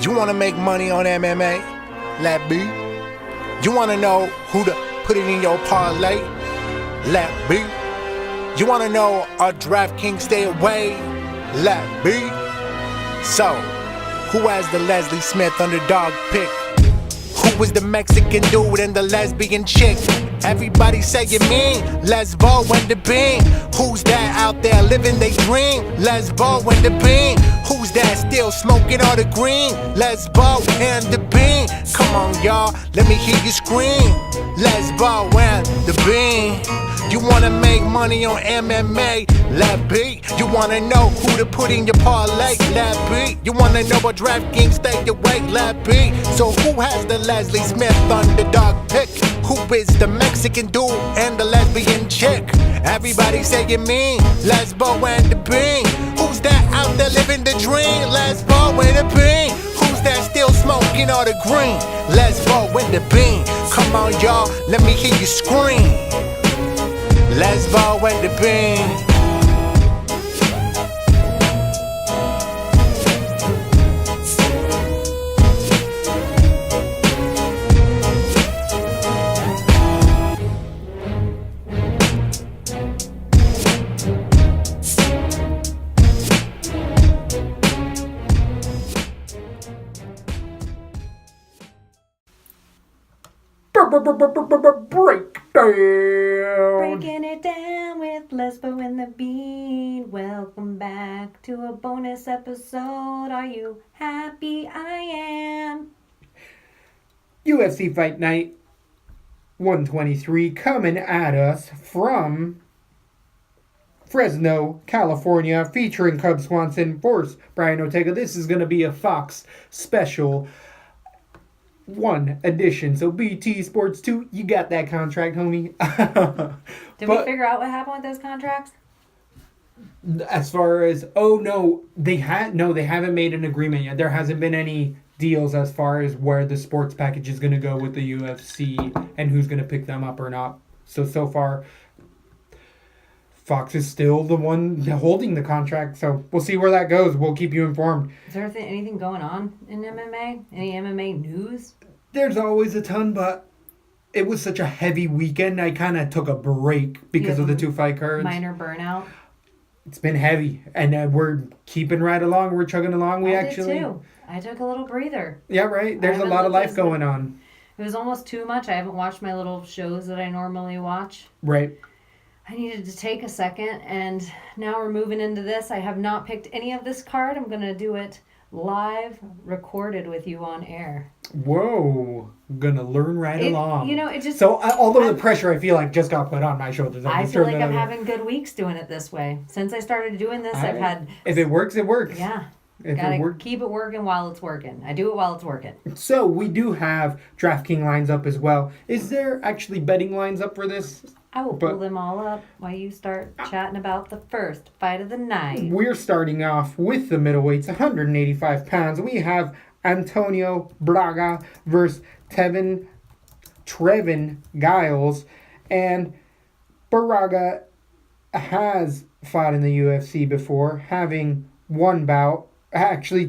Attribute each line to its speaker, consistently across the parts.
Speaker 1: You wanna make money on MMA? Let be. You wanna know who to put it in your parlay? Let be. You wanna know our Draftkings stay away? Let be. So, who has the Leslie Smith Underdog Pick? Who was the Mexican dude and the lesbian chick? Everybody say you mean Lesbo and the Bean. Who's that out there living they dream? Lesbo and the Bean. Who's that still smoking all the green? Lesbo and the Bean. Come on y'all, let me hear you scream. Lesbo and the Bean. You wanna make money on MMA? Let be. You wanna know who to put in your parlay? Let be. You wanna know what Draftkings stay awake? Let be. So who has the Leslie Smith Underdog Pick? Who is the Mexican dude and the lesbian chick? Everybody say you mean Lesbo and the Bean. Who's that out there living the dream? Lesbo and the Bean. Who's that still smoking all the green? Lesbo and the Bean. Come on y'all, let me hear you scream. Lesbo and the Bean.
Speaker 2: Breakdown.
Speaker 3: Breaking it down with Lesbo and the Bean. Welcome back to a bonus episode. Are you happy? I am.
Speaker 2: UFC Fight Night 123 coming at us from Fresno, California, featuring Cub Swanson versus Brian Ortega. This is going to be a Fox special one edition. So BT Sports 2, you got that contract, homie.
Speaker 3: Did we figure out what happened with those contracts?
Speaker 2: As far as they haven't made an agreement yet. There hasn't been any deals as far as where the sports package is going to go with the UFC and who's going to pick them up or not. So far Fox is still the one holding the contract, so we'll see where that goes. We'll keep you informed.
Speaker 3: Is there anything going on in MMA? Any MMA news?
Speaker 2: There's always a ton, but it was such a heavy weekend. I kind of took a break because of the two fight cards.
Speaker 3: Minor burnout.
Speaker 2: It's been heavy, and we're keeping right along. We're chugging along.
Speaker 3: I did too. I took a little breather.
Speaker 2: Yeah, right. There's a lot of life going on.
Speaker 3: It was almost too much. I haven't watched my little shows that I normally watch.
Speaker 2: Right.
Speaker 3: I needed to take a second, and now we're moving into this. I have not picked any of this card. I'm going to do it live, recorded with you on air.
Speaker 2: Whoa. Gonna learn along.
Speaker 3: It just...
Speaker 2: So all of the pressure I feel like just got put on my shoulders.
Speaker 3: I feel like I'm having good weeks doing it this way. Since I started doing this, I've had...
Speaker 2: If it works, it works.
Speaker 3: Yeah. Gotta keep it working while it's working. I do it while it's working.
Speaker 2: So we do have DraftKings lines up as well. Is there actually betting lines up for this?
Speaker 3: I will pull them all up while you start chatting about the first fight of the night.
Speaker 2: We're starting off with the middleweights, 185 pounds. We have Antonio Braga versus Trevin Giles. And Braga has fought in the UFC before, having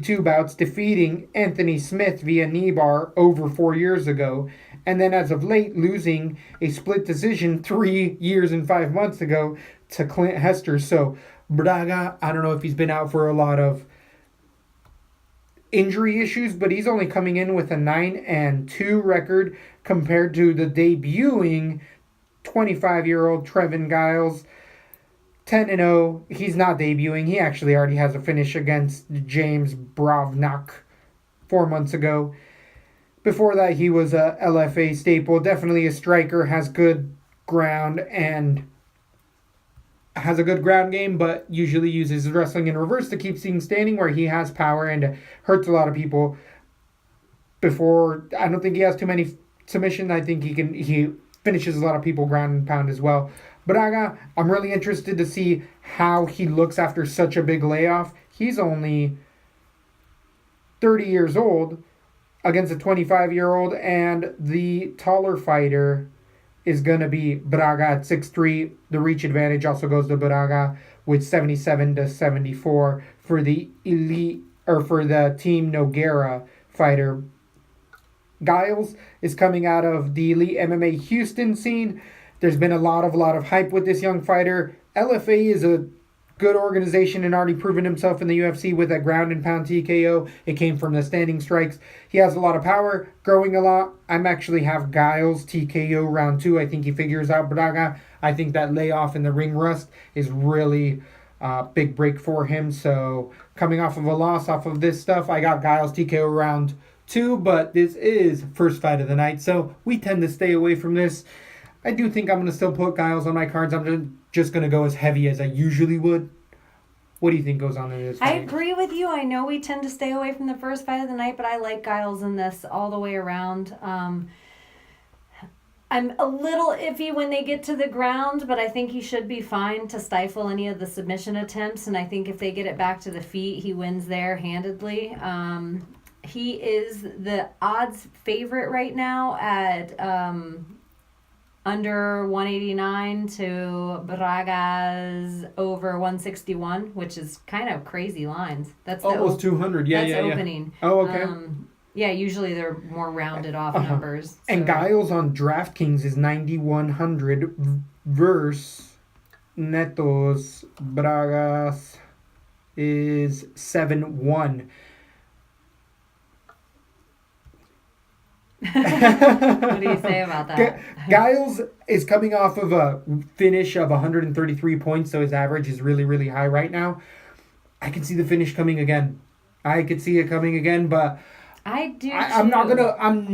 Speaker 2: two bouts, defeating Anthony Smith via knee bar over 4 years ago. And then as of late, losing a split decision 3 years and 5 months ago to Clint Hester. So Braga, I don't know if he's been out for a lot of injury issues, but he's only coming in with a 9-2 record compared to the debuting 25-year-old Trevin Giles. 10-0. He's not debuting. He actually already has a finish against James Brovnak 4 months ago. Before that, he was a LFA staple. Definitely a striker, has good ground and has a good ground game, but usually uses wrestling in reverse to keep things standing, where he has power and hurts a lot of people. I don't think he has too many submissions. I think he finishes a lot of people ground and pound as well. Braga, I'm really interested to see how he looks after such a big layoff. He's only 30 years old against a 25-year-old, and the taller fighter is going to be Braga at 6'3". The reach advantage also goes to Braga with 77-74 for the elite, or for the Team Nogueira fighter. Giles is coming out of the Elite MMA Houston scene. There's been a lot of hype with this young fighter. LFA is a good organization and already proven himself in the UFC with a ground and pound TKO. It came from the standing strikes. He has a lot of power, growing a lot. I'm actually have Giles TKO round 2. I think he figures out Braga. I think that layoff in the ring rust is really big break for him. So coming off of a loss off of this stuff, I got Giles TKO round 2, but this is first fight of the night, so we tend to stay away from this. I do think I'm going to still put Giles on my cards. I'm just going to go as heavy as I usually would. What do you think goes on in this fight?
Speaker 3: I agree with you. I know we tend to stay away from the first fight of the night, but I like Giles in this all the way around. I'm a little iffy when they get to the ground, but I think he should be fine to stifle any of the submission attempts, and I think if they get it back to the feet, he wins there handedly. He is the odds favorite right now at under 189 to Braga's over 161, which is kind of crazy lines. That's
Speaker 2: almost 200. Yeah,
Speaker 3: that's opening.
Speaker 2: Oh, okay.
Speaker 3: Yeah, usually they're more rounded off numbers. So.
Speaker 2: And Giles on DraftKings is 9,100 versus Netos Braga's is 7-1.
Speaker 3: What do you say about that?
Speaker 2: Giles is coming off of a finish of 133 points, so his average is really, really high right now. I can see the finish coming again. I could see it coming again, but
Speaker 3: I do.
Speaker 2: I'm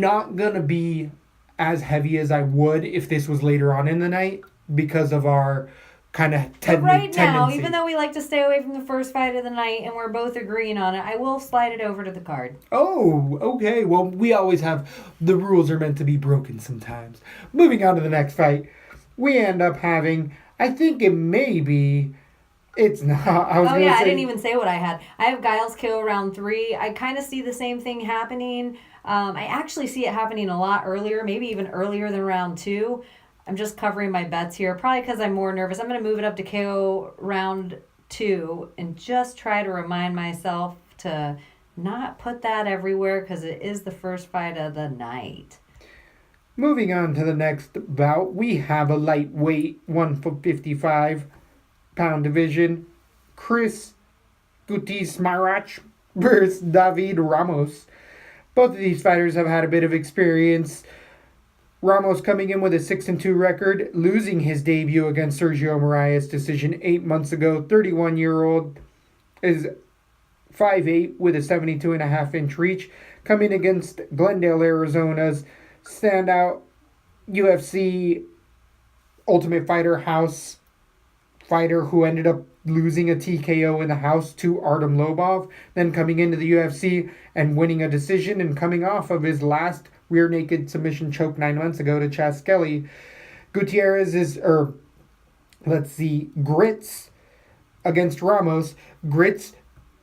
Speaker 2: not gonna be as heavy as I would if this was later on in the night because of our kind of
Speaker 3: tendency. Now, even though we like to stay away from the first fight of the night and we're both agreeing on it, I will slide it over to the card.
Speaker 2: Oh, okay. Well, we always have, the rules are meant to be broken sometimes. Moving on to the next fight, we end up having, I think it may be, it's not.
Speaker 3: I didn't even say what I had. I have Giles KO round 3. I kind of see the same thing happening. I actually see it happening a lot earlier, maybe even earlier than round 2. I'm just covering my bets here, probably because I'm more nervous. I'm going to move it up to KO round 2 and just try to remind myself to not put that everywhere because it is the first fight of the night.
Speaker 2: Moving on to the next bout, we have a lightweight 155-pound division. Chris Gutierrez versus David Ramos. Both of these fighters have had a bit of experience. Ramos coming in with a 6-2 record, losing his debut against Sergio Moraes' decision 8 months ago. 31-year-old is 5'8" with a 72.5-inch reach, coming against Glendale, Arizona's standout UFC Ultimate Fighter house fighter who ended up losing a TKO in the house to Artem Lobov, then coming into the UFC and winning a decision and coming off of his last rear naked submission choke 9 months ago to Chas Skelly. Gutierrez is, Grits against Ramos. Grits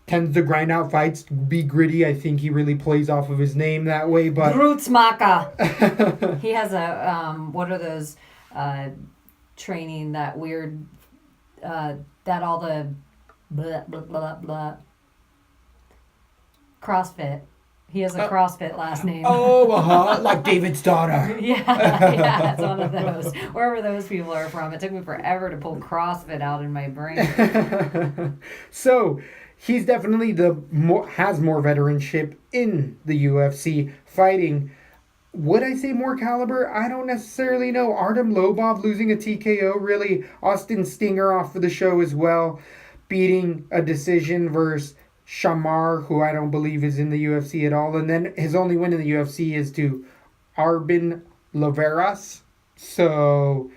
Speaker 2: tends to grind out fights, be gritty. I think he really plays off of his name that way, but...
Speaker 3: Grutzmaka. He has a, what are those, training, that weird, that all the blah, blah, blah, blah. CrossFit. He has a CrossFit last name.
Speaker 2: Like David's daughter.
Speaker 3: Yeah, it's one of those. Wherever those people are from. It took me forever to pull CrossFit out in my brain.
Speaker 2: So, he's definitely has more veteranship in the UFC fighting. Would I say more caliber? I don't necessarily know. Artem Lobov losing a TKO, really. Austin Stinger off of the show as well, beating a decision versus Shamar, who I don't believe is in the UFC at all. And then his only win in the UFC is to Arbin Loveras. So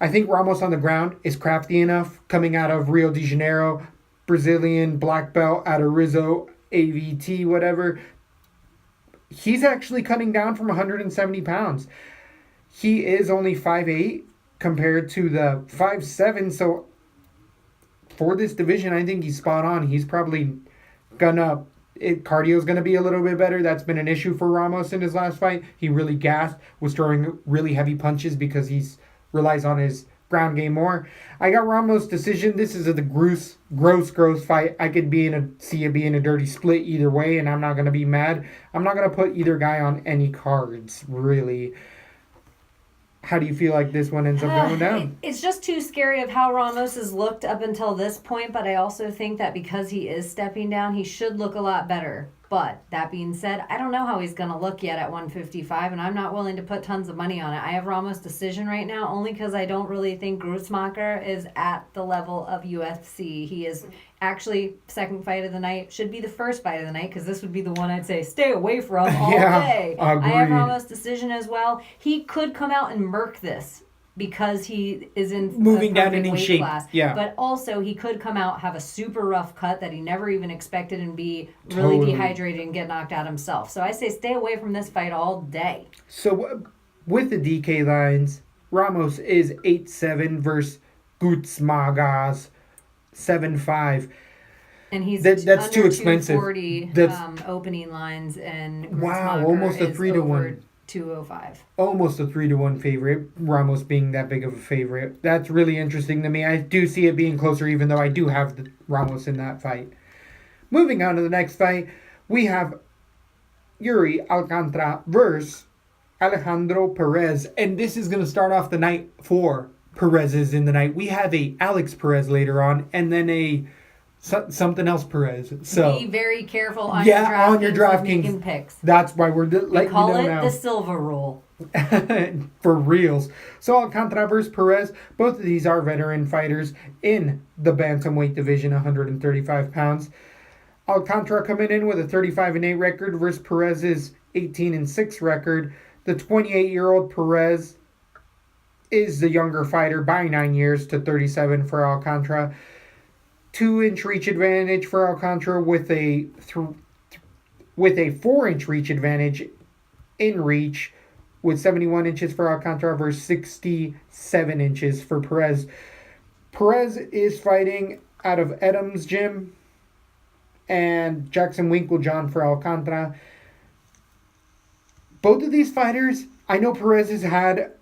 Speaker 2: I think Ramos on the ground is crafty enough, coming out of Rio de Janeiro, Brazilian black belt out of Rizzo, AVT, whatever. He's actually cutting down from 170 pounds. He is only 5'8" compared to the 5'7", so for this division, I think he's spot on. He's probably cardio's gonna be a little bit better. That's been an issue for Ramos in his last fight. He really gassed, was throwing really heavy punches because he relies on his ground game more. I got Ramos decision. This is the gross fight. I could see it being a dirty split either way, and I'm not gonna be mad. I'm not gonna put either guy on any cards, really. How do you feel like this one ends up going down?
Speaker 3: It's just too scary of how Ramos has looked up until this point, but I also think that because he is stepping down, he should look a lot better. But that being said, I don't know how he's going to look yet at 155, and I'm not willing to put tons of money on it. I have Ramos decision right now only because I don't really think Grutzmacher is at the level of UFC. He is actually second fight of the night, should be the first fight of the night, because this would be the one I'd say stay away from all day.
Speaker 2: Agreed.
Speaker 3: I have Ramos decision as well. He could come out and murk this because he is in
Speaker 2: moving down in shape
Speaker 3: class.
Speaker 2: Yeah,
Speaker 3: but also he could come out, have a super rough cut that he never even expected, and be really dehydrated and get knocked out himself. So I say stay away from this fight all day.
Speaker 2: So with the DK lines, Ramos is 8-7 versus Gutsmagas 7-5.
Speaker 3: And he's
Speaker 2: that's
Speaker 3: under
Speaker 2: too expensive.
Speaker 3: 240 opening lines, and
Speaker 2: wow, almost a 3-1.
Speaker 3: 205.
Speaker 2: Almost a 3-1 favorite. Ramos being that big of a favorite. That's really interesting to me. I do see it being closer, even though I do have the Ramos in that fight. Moving on to the next fight, we have Yuri Alcantara versus Alejandro Perez, and this is going to start off the night for Perez's in the night. We have a Alex Perez later on, and then a something else Perez. So
Speaker 3: be very careful on your Draftkings picks.
Speaker 2: That's why we're letting
Speaker 3: call
Speaker 2: you know
Speaker 3: it
Speaker 2: now.
Speaker 3: The silver rule.
Speaker 2: For reals. So Alcantara versus Perez, both of these are veteran fighters in the bantamweight division, 135 pounds. Alcantara coming in with a 35-8 record versus Perez's 18-6 record. The 28-year-old Perez is the younger fighter by 9 years to 37 for Alcantara. 2-inch reach advantage for Alcantara with a 4-inch reach advantage in reach, with 71 inches for Alcantara versus 67 inches for Perez. Perez is fighting out of Edam's gym, and Jackson Winklejohn for Alcantara. Both of these fighters, I know Perez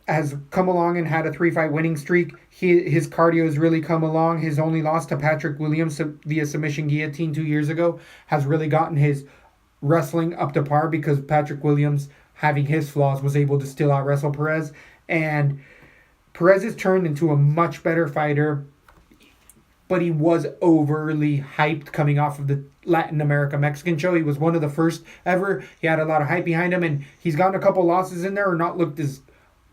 Speaker 2: has come along and had a 3-fight winning streak. His cardio has really come along. His only loss to Patrick Williams via submission guillotine 2 years ago has really gotten his wrestling up to par, because Patrick Williams, having his flaws, was able to still out wrestle Perez. And Perez has turned into a much better fighter, but he was overly hyped coming off of the Latin America Mexican show. He was one of the first ever. He had a lot of hype behind him, and he's gotten a couple losses in there, or not looked as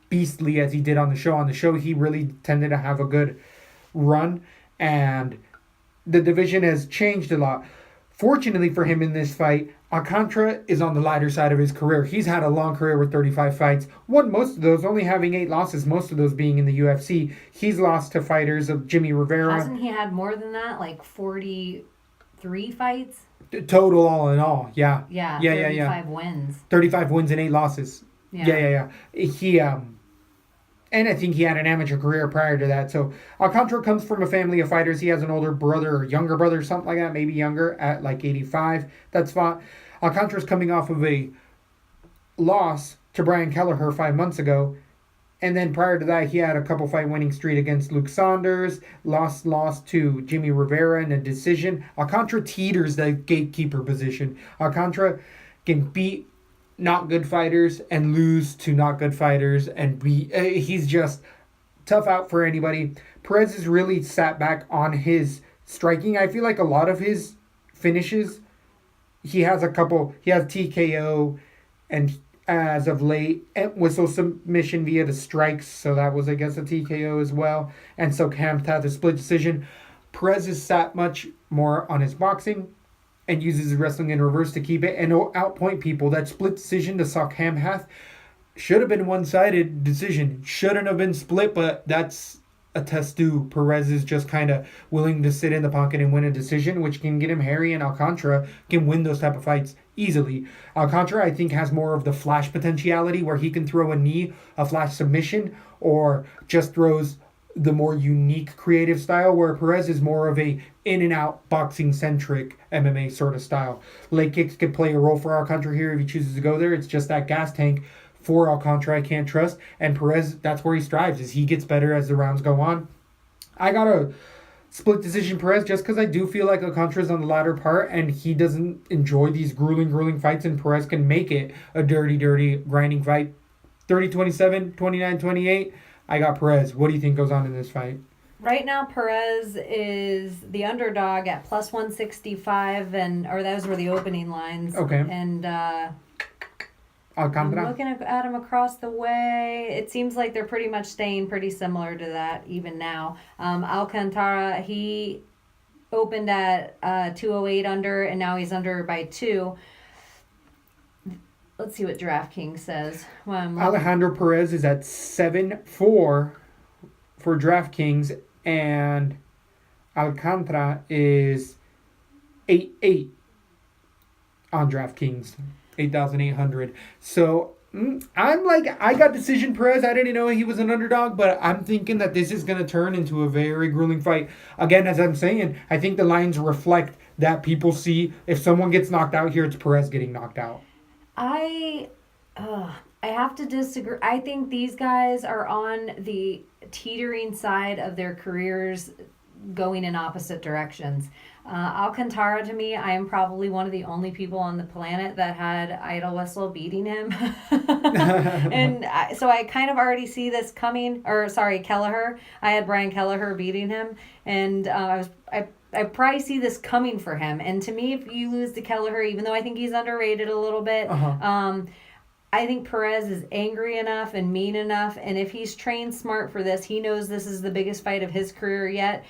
Speaker 2: beastly as he did on the show. On the show, he really tended to have a good run, and the division has changed a lot. Fortunately for him in this fight, Alcantara is on the lighter side of his career. He's had a long career with 35 fights. Won most of those, only having 8 losses, most of those being in the UFC. He's lost to fighters of Jimmy Rivera.
Speaker 3: Hasn't he had more than that? Like 43 fights?
Speaker 2: Total, all in all, yeah.
Speaker 3: Yeah, 35 wins.
Speaker 2: 35 wins and 8 losses. Yeah. He, and I think he had an amateur career prior to that. So Alcantara comes from a family of fighters. He has an older brother or younger brother, something like that, maybe younger, at like 85. That's fine. Alcantara's coming off of a loss to Brian Kelleher 5 months ago. And then prior to that, he had a couple fight winning streak against Luke Saunders, lost to Jimmy Rivera in a decision. Alcantara teeters the gatekeeper position. Alcantara can beat not good fighters and lose to not good fighters, and he's just tough out for anybody. Perez has really sat back on his striking. I feel like a lot of his finishes, he has TKO, and as of late, whistle submission via the strikes, so that was, I guess, a TKO as well. And so Kemp had the split decision. Perez has sat much more on his boxing and uses his wrestling in reverse to keep it and outpoint people. That split decision to Sokham Hath should have been one-sided decision. Shouldn't have been split, but that's a test due. Perez is just kind of willing to sit in the pocket and win a decision, which can get him hairy, and Alcantara can win those type of fights easily. Alcantara, I think, has more of the flash potentiality, where he can throw a knee, a flash submission, or just throws the more unique creative style, where Perez is more of a in-and-out boxing-centric MMA sort of style. Leg kicks could play a role for Alcantara here if he chooses to go there. It's just that gas tank For Alcantara, I can't trust. And Perez, that's where he strives, is he gets better as the rounds go on. I got a split decision Perez just because I do feel like Alcantara's on the latter part and he doesn't enjoy these grueling fights, and Perez can make it a dirty, grinding fight. 30-27, 29-28. I got Perez. What do you think goes on in this fight?
Speaker 3: Right now, Perez is the underdog at plus 165, or those were the opening lines.
Speaker 2: Okay.
Speaker 3: And
Speaker 2: Alcantara.
Speaker 3: I'm looking at him across the way. It seems like they're pretty much staying pretty similar to that even now. Alcantara, he opened at 208 under, and now he's under by 2. Let's see what Draftkings says.
Speaker 2: Alejandro Perez is at 7-4 for DraftKings, and Alcantara is 8-8 on DraftKings. 8,800. So I'm like, I got decision Perez. I didn't know he was an underdog, but I'm thinking that this is going to turn into a very grueling fight. Again, as I'm saying, I think the lines reflect that people see if someone gets knocked out here, it's Perez getting knocked out.
Speaker 3: I have to disagree. I think these guys are on the teetering side of their careers going in opposite directions. Alcantara, to me, I am probably one of the only people on the planet that had Idol Wessel beating him. And so I kind of already see this coming. Kelleher. I had Brian Kelleher beating him. And I probably see this coming for him. And to me, if you lose to Kelleher, even though I think he's underrated a little bit, I think Perez is angry enough and mean enough. And if he's trained smart for this, he knows this is the biggest fight of his career yet.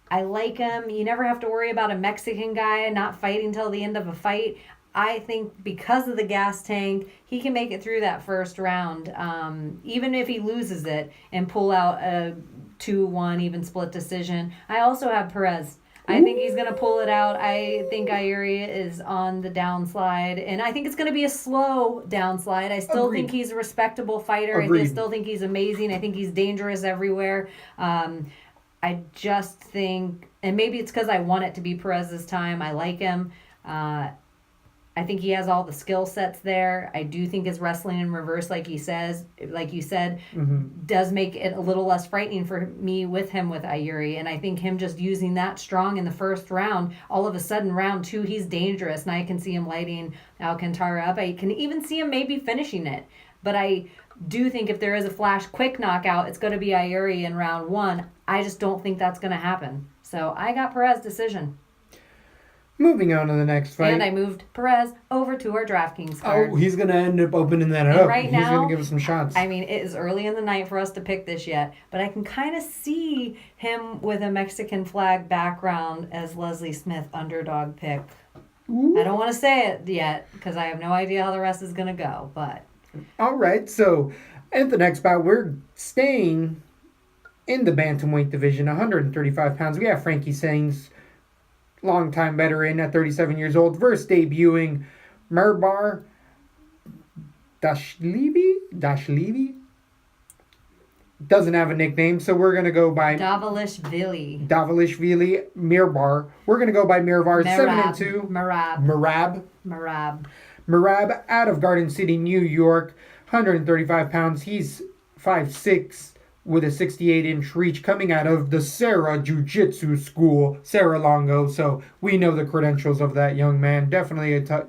Speaker 3: I like him. You never have to worry about a Mexican guy not fighting till the end of a fight. I think because of the gas tank, he can make it through that first round, even if he loses it, and pull out a 2-1 even split decision. I also have Perez. I think he's going to pull it out. I think Ayuri is on the downslide, and I think it's going to be a slow downslide. I still think he's a respectable fighter. I still think he's amazing. I think he's dangerous everywhere. I just think, and maybe it's because I want it to be Perez this time. I like him. I think he has all the skill sets there. I do think his wrestling in reverse, like you said, does make it a little less frightening for me with him with Ayuri. And I think him just using that strong in the first round, all of a sudden round 2, he's dangerous. And I can see him lighting Alcantara up. I can even see him maybe finishing it. But I do think if there is a flash quick knockout, it's going to be Ayuri in round 1. I just don't think that's going to happen. So I got Perez decision.
Speaker 2: Moving on to the next fight.
Speaker 3: And I moved Perez over to our DraftKings card.
Speaker 2: Oh, he's going to end up opening that up.
Speaker 3: Right now,
Speaker 2: he's going to give us some shots.
Speaker 3: I mean, it is early in the night for us to pick this yet, but I can kind of see him with a Mexican flag background as Leslie Smith Underdog Pick. Ooh. I don't want to say it yet because I have no idea how the rest is going to go, but...
Speaker 2: All right, so at the next bout, we're staying in the bantamweight division, 135 pounds. We have Frankie Sainz, longtime veteran at 37 years old, versus debuting Mirbar Dashlevi? Doesn't have a nickname, so we're going to go by...
Speaker 3: Davalishvili.
Speaker 2: Mirbar. We're going to go by Mirbar. 7-2. Merab out of Garden City, New York, 135 pounds. He's 5'6", with a 68-inch reach, coming out of the Sarah Jiu-Jitsu School, Sarah Longo. So we know the credentials of that young man. Definitely a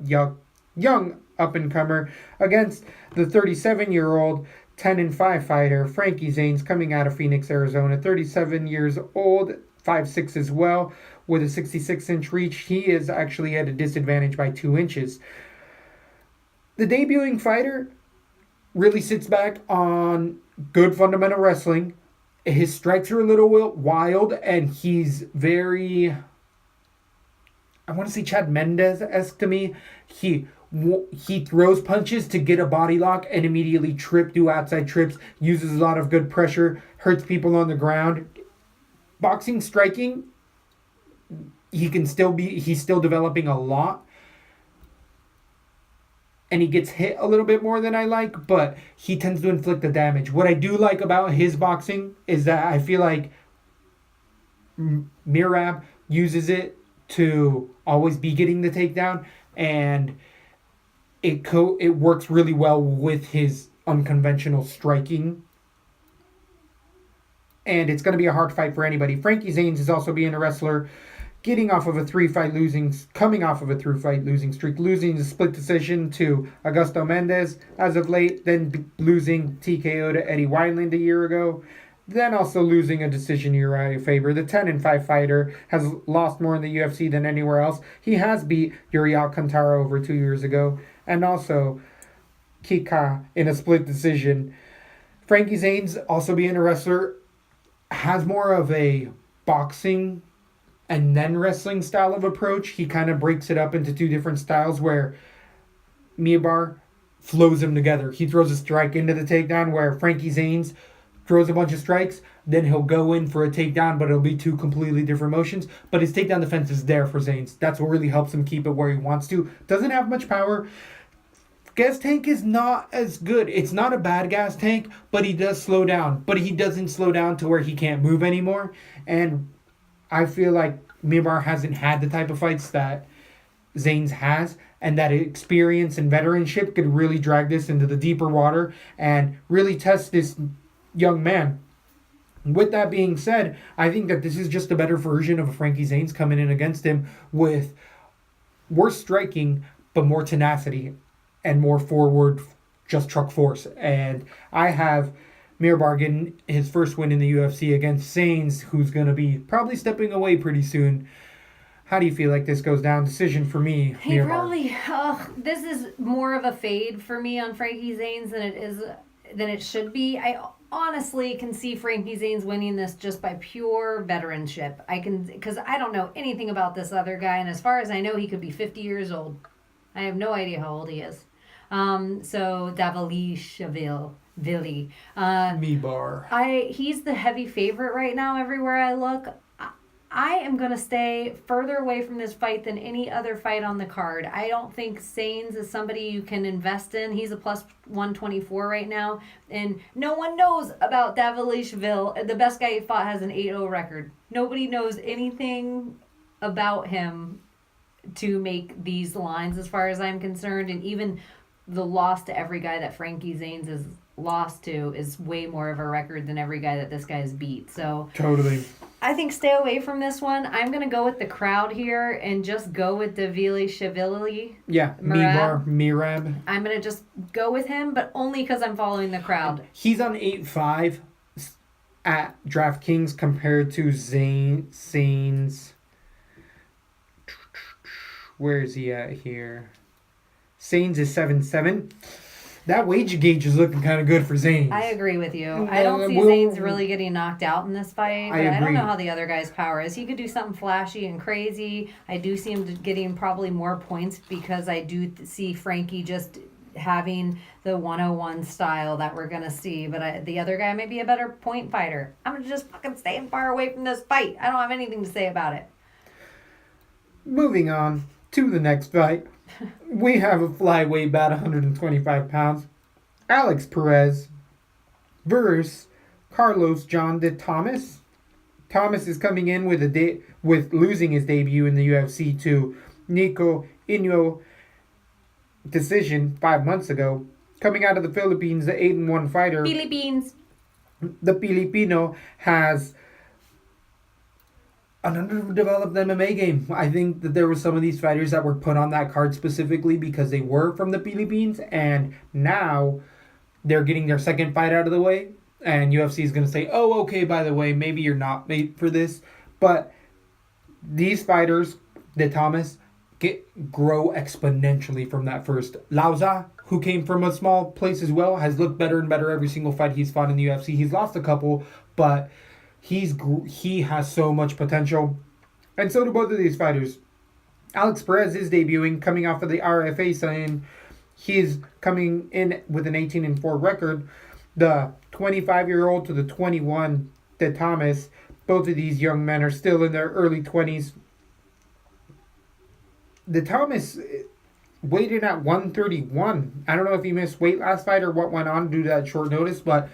Speaker 2: young up-and-comer against the 37-year-old 10-5 fighter, Frankie Sainz, coming out of Phoenix, Arizona, 37 years old, 5'6" as well, with a 66-inch reach. He is actually at a disadvantage by 2 inches. The debuting fighter really sits back on good fundamental wrestling. His strikes are a little wild, and he's very, I want to say Chad Mendes-esque to me. He throws punches to get a body lock and immediately do outside trips, uses a lot of good pressure, hurts people on the ground. Boxing, striking, he's still developing a lot. And he gets hit a little bit more than I like, but he tends to inflict the damage. What I do like about his boxing is that I feel like Mirab uses it to always be getting the takedown, and it works really well with his unconventional striking. And it's going to be a hard fight for anybody. Frankie Zanes is also being a wrestler, coming off of a 3-fight losing streak, losing the split decision to Augusto Mendez as of late, then losing TKO to Eddie Wineland a year ago, then also losing a decision to Uriah Faber. The 10-5 fighter has lost more in the UFC than anywhere else. He has beat Yuri Alcantara over 2 years ago, and also Kika in a split decision. Frankie Zanes, also being a wrestler, has more of a boxing and then wrestling style of approach. He kind of breaks it up into two different styles where Miyabar flows them together. He throws a strike into the takedown where Frankie Zanes throws a bunch of strikes, then he'll go in for a takedown, but it'll be two completely different motions. But his takedown defense is there for Zanes. That's what really helps him keep it where he wants to. Doesn't have much power. Gas tank is not as good. It's not a bad gas tank, but he does slow down. But he doesn't slow down to where he can't move anymore. And I feel like Miyabar hasn't had the type of fights that Zanes has, and that experience and veteranship could really drag this into the deeper water and really test this young man. With that being said, I think that this is just a better version of a Frankie Zanes coming in against him with worse striking, but more tenacity and more forward, just truck force. And I have Miyabar getting his first win in the UFC against Zanes, who's going to be probably stepping away pretty soon. How do you feel like this goes down? Decision for me,
Speaker 3: He
Speaker 2: Miyabar.
Speaker 3: probably. This is more of a fade for me on Frankie Zanes than it should be. I honestly can see Frankie Zanes winning this just by pure veteranship. Because I don't know anything about this other guy, and as far as I know, he could be 50 years old. I have no idea how old he is. So Davalishvili.
Speaker 2: Miyabar.
Speaker 3: He's the heavy favorite right now everywhere I look. I am going to stay further away from this fight than any other fight on the card. I don't think Zanes is somebody you can invest in. He's a plus 124 right now. And no one knows about Davalishvili. The best guy he fought has an 8-0 record. Nobody knows anything about him to make these lines as far as I'm concerned. And even the loss to every guy that Frankie Zanes is lost to is way more of a record than every guy that this guy has beat. So
Speaker 2: Totally.
Speaker 3: I think stay away from this one. I'm going to go with the crowd here and just go with Davalishvili.
Speaker 2: Yeah, Mirab.
Speaker 3: I'm going to just go with him, but only because I'm following the crowd.
Speaker 2: He's on 8-5 at DraftKings compared to Zanes. Where is he at here? Zanes is 7-7. That wage gauge is looking kind of good for Zanes.
Speaker 3: I agree with you. I don't see Zanes really getting knocked out in this fight. But I don't know how the other guy's power is. He could do something flashy and crazy. I do see him getting probably more points because I do see Frankie just having the 101 style that we're going to see. But the other guy may be a better point fighter. I'm going to just fucking stay far away from this fight. I don't have anything to say about it.
Speaker 2: Moving on to the next fight. We have a flyweight bout 125 pounds. Alex Perez versus Carlos John de Thomas. Thomas is coming in with losing his debut in the UFC to Nico Ino decision 5 months ago. Coming out of the Philippines, the 8-1 fighter.
Speaker 3: Philippines.
Speaker 2: The Filipino has an underdeveloped MMA game. I think that there were some of these fighters that were put on that card specifically because they were from the Philippines, and now they're getting their second fight out of the way, and UFC is going to say, oh, okay, by the way, maybe you're not made for this. But these fighters, the Thomas, grow exponentially from that first. Lauza, who came from a small place as well, has looked better and better every single fight he's fought in the UFC. He's lost a couple, but he has so much potential, and so do both of these fighters. Alex Perez is debuting, coming off of the RFA sign. He's coming in with an 18-4 record. The 25-year-old to the 21, De Thomas. Both of these young men are still in their early 20s. De Thomas weighed in at 131. I don't know if he missed weight last fight or what went on due to that short notice, but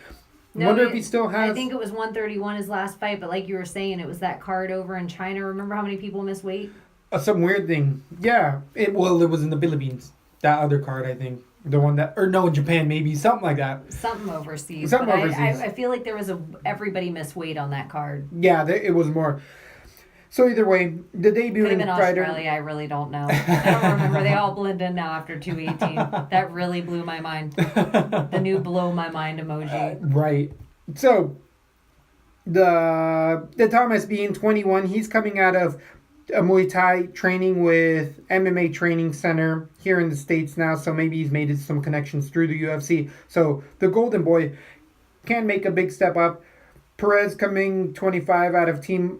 Speaker 2: wonder if he still has.
Speaker 3: I think it was 131 his last fight, but like you were saying, it was that card over in China. Remember how many people missed weight?
Speaker 2: Some weird thing. Yeah. It was in the Philippines. that other card, I think. The one that, or no, in Japan, maybe, something like that.
Speaker 3: Something overseas.
Speaker 2: Something
Speaker 3: but
Speaker 2: overseas.
Speaker 3: I feel like there was everybody missed weight on that card.
Speaker 2: Yeah, it was more. So either way, the
Speaker 3: Could have
Speaker 2: debuting
Speaker 3: been
Speaker 2: fighter.
Speaker 3: Australia, I really don't know. I don't remember. They all blend in now after 218. That really blew my mind. The new blow my mind emoji.
Speaker 2: Right. So, the Thomas being 21, he's coming out of a Muay Thai training with MMA Training Center here in the States now, so maybe he's made some connections through the UFC. So, the Golden Boy can make a big step up. Perez coming 25 out of Team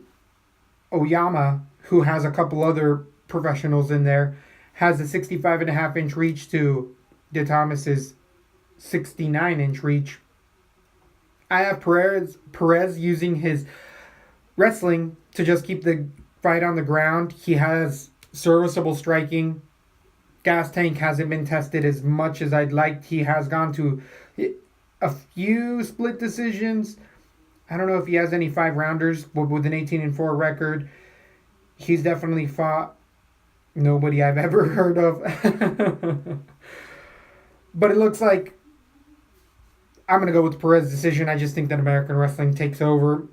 Speaker 2: Oyama, who has a couple other professionals in there, has a 65.5-inch reach to De Thomas's 69-inch reach. I have Perez using his wrestling to just keep the fight on the ground. He has serviceable striking. Gas tank hasn't been tested as much as I'd like. He has gone to a few split decisions. I don't know if he has any 5-rounders, but with an 18-4 record, he's definitely fought nobody I've ever heard of. But it looks like I'm going to go with the Perez decision. I just think that American wrestling takes over.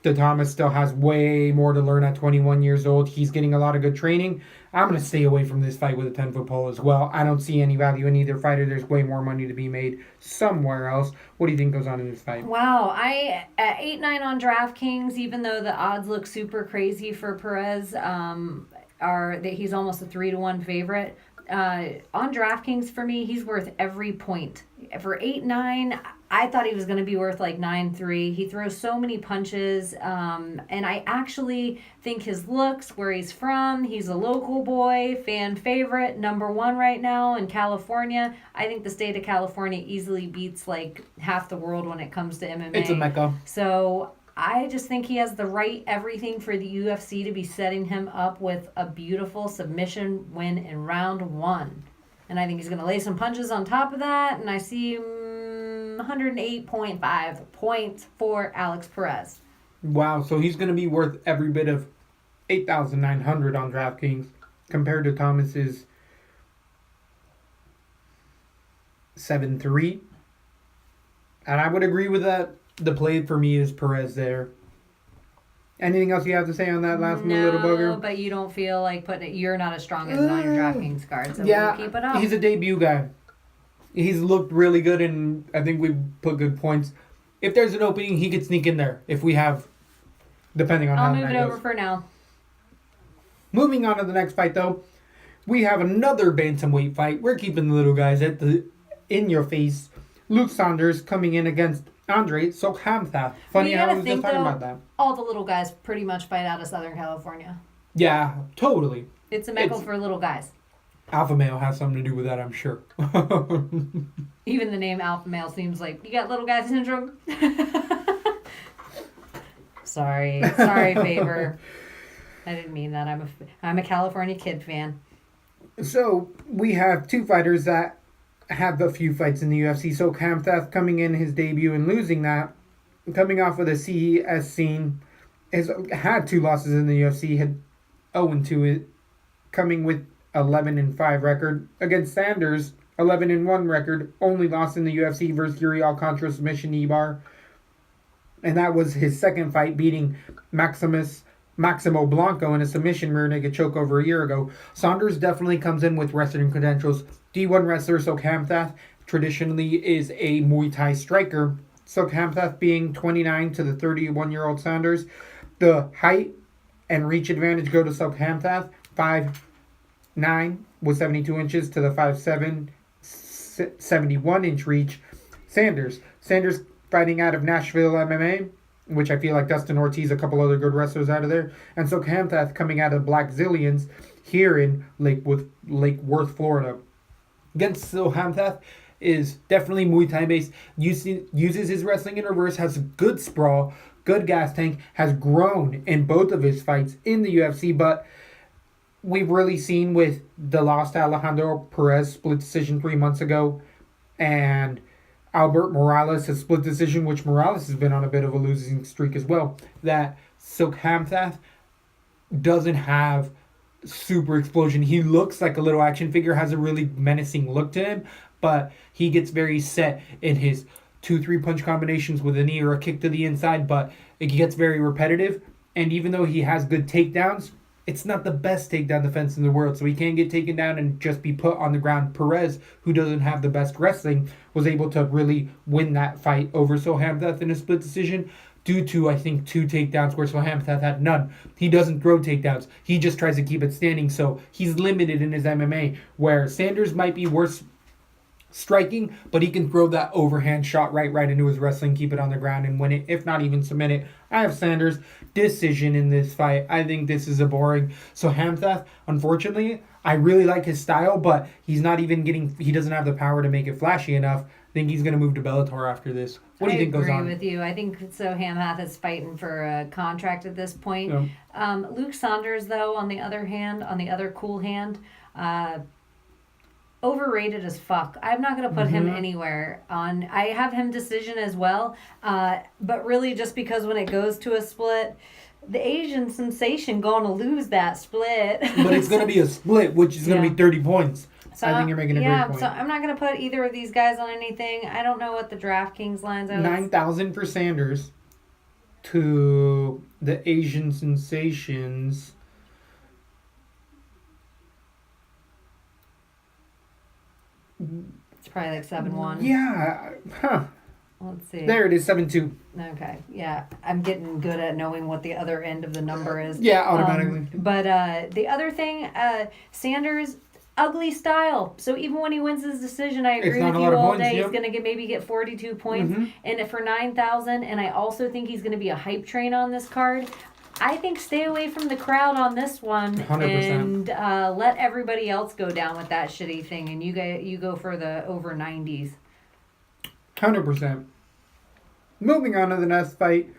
Speaker 2: De Thomas still has way more to learn at 21 years old. He's getting a lot of good training. I'm going to stay away from this fight with a 10-foot pole as well. I don't see any value in either fighter. There's way more money to be made somewhere else. What do you think goes on in this fight?
Speaker 3: Wow, I at 8-9 on DraftKings, even though the odds look super crazy for Perez, are that he's almost a 3-1 favorite. On DraftKings, for me, he's worth every point. For 8-9, I thought he was going to be worth like 9-3. He throws so many punches, and I actually think his looks, where he's from, he's a local boy, fan favorite, number 1 right now in California. I think the state of California easily beats like half the world when it comes to MMA.
Speaker 2: It's a mecca.
Speaker 3: So I just think he has the right everything for the UFC to be setting him up with a beautiful submission win in round 1. And I think he's going to lay some punches on top of that. And I see 108.5 points for Alex Perez.
Speaker 2: Wow, so he's going to be worth every bit of 8,900 on DraftKings compared to Thomas's 7-3. And I would agree with that. The play for me is Perez there. Anything else you have to say on that last little bugger?
Speaker 3: No, but you don't feel like putting it. You're not as strong as on your DraftKings card, so
Speaker 2: yeah,
Speaker 3: we'll keep it up.
Speaker 2: He's a debut guy. He's looked really good, and I think we put good points. If there's an opening, he could sneak in there. If we have, depending on how the night goes.
Speaker 3: I'll move it over for now.
Speaker 2: Moving on to the next fight, though, we have another bantamweight fight. We're keeping the little guys at the in your face. Luke Saunders coming in against Andre Sokhamtha. Funny how I was just talking about that.
Speaker 3: All the little guys pretty much fight out of Southern California.
Speaker 2: Yeah, totally.
Speaker 3: It's a mecca for little guys.
Speaker 2: Alpha male has something to do with that, I'm sure.
Speaker 3: Even the name alpha male seems like you got little guy syndrome. Sorry, Faber. I didn't mean that. I'm a California kid fan.
Speaker 2: So we have two fighters that have a few fights in the UFC. So Kamthath coming in his debut and losing that, coming off of the CES scene, has had 2 losses in the UFC, had 0-2, coming with 11-5 record against Sanders, 11-1 record, only lost in the UFC versus Yuri Alcantara submission Ibar, and that was his second fight, beating Maximo Blanco in a submission rear naked choke over a year ago. Saunders definitely comes in with wrestling credentials. D1 wrestler Sokhamthath traditionally is a Muay Thai striker. Sokhamthath being 29 to the 31-year-old Saunders. The height and reach advantage go to Sokhamthath. 5'9" with 72 inches to the 5'7", 71-inch reach. Sanders fighting out of Nashville MMA, which I feel like Dustin Ortiz, a couple other good wrestlers out of there. And Sokhamthath coming out of Black Zillions here in Lake Worth, Florida. Against Sokhamthath is definitely Muay Thai based, uses his wrestling in reverse, has a good sprawl, good gas tank, has grown in both of his fights in the UFC, but we've really seen with the loss to Alejandro Perez split decision 3 months ago, and Albert Morales has split decision, which Morales has been on a bit of a losing streak as well, that Sokhamthath doesn't have super explosion. He looks like a little action figure, has a really menacing look to him, but he gets very set in his 2-3 punch combinations with a knee or a kick to the inside, but it gets very repetitive. And even though he has good takedowns, it's not the best takedown defense in the world, so he can't get taken down and just be put on the ground. Perez, who doesn't have the best wrestling, was able to really win that fight over Sohamthath in a split decision due to, I think, 2 takedowns where Sohamthath had none. He doesn't throw takedowns. He just tries to keep it standing, so he's limited in his MMA, where Sanders might be worse striking, but he can throw that overhand shot right into his wrestling, keep it on the ground, and win it, if not even submit it. I have Sanders decision in this fight. I think this is a boring. So Hamthath, unfortunately, I really like his style, but he doesn't have the power to make it flashy enough. I think he's going to move to Bellator after this. What do you think goes on?
Speaker 3: I agree with you. I think Hamthath is fighting for a contract at this point.
Speaker 2: Yeah.
Speaker 3: Luke Saunders, though, on the other cool hand, overrated as fuck. I'm not going to put him anywhere on. I have him decision as well, but really just because when it goes to a split, the Asian sensation going to lose that split.
Speaker 2: But it's going to be a split, which is going to be 30 points. So, I think you're making a great point.
Speaker 3: So I'm not going to put either of these guys on anything. I don't know what the Draftkings lines are.
Speaker 2: 9,000 for Sanders to the Asian sensations.
Speaker 3: It's probably like 7-1.
Speaker 2: Yeah. Huh.
Speaker 3: Let's see.
Speaker 2: There it is, 7-2.
Speaker 3: Okay. Yeah. I'm getting good at knowing what the other end of the number is.
Speaker 2: Yeah, automatically.
Speaker 3: But the other thing, Sanders, ugly style. So even when he wins his decision, I agree with you all day. He's going to get 42 points. And for 9,000, and I also think he's going to be a hype train on this card. I think stay away from the crowd on this one
Speaker 2: 100%.
Speaker 3: and let everybody else go down with that shitty thing, and you go for the over 90s.
Speaker 2: 100%. Moving on to the next fight,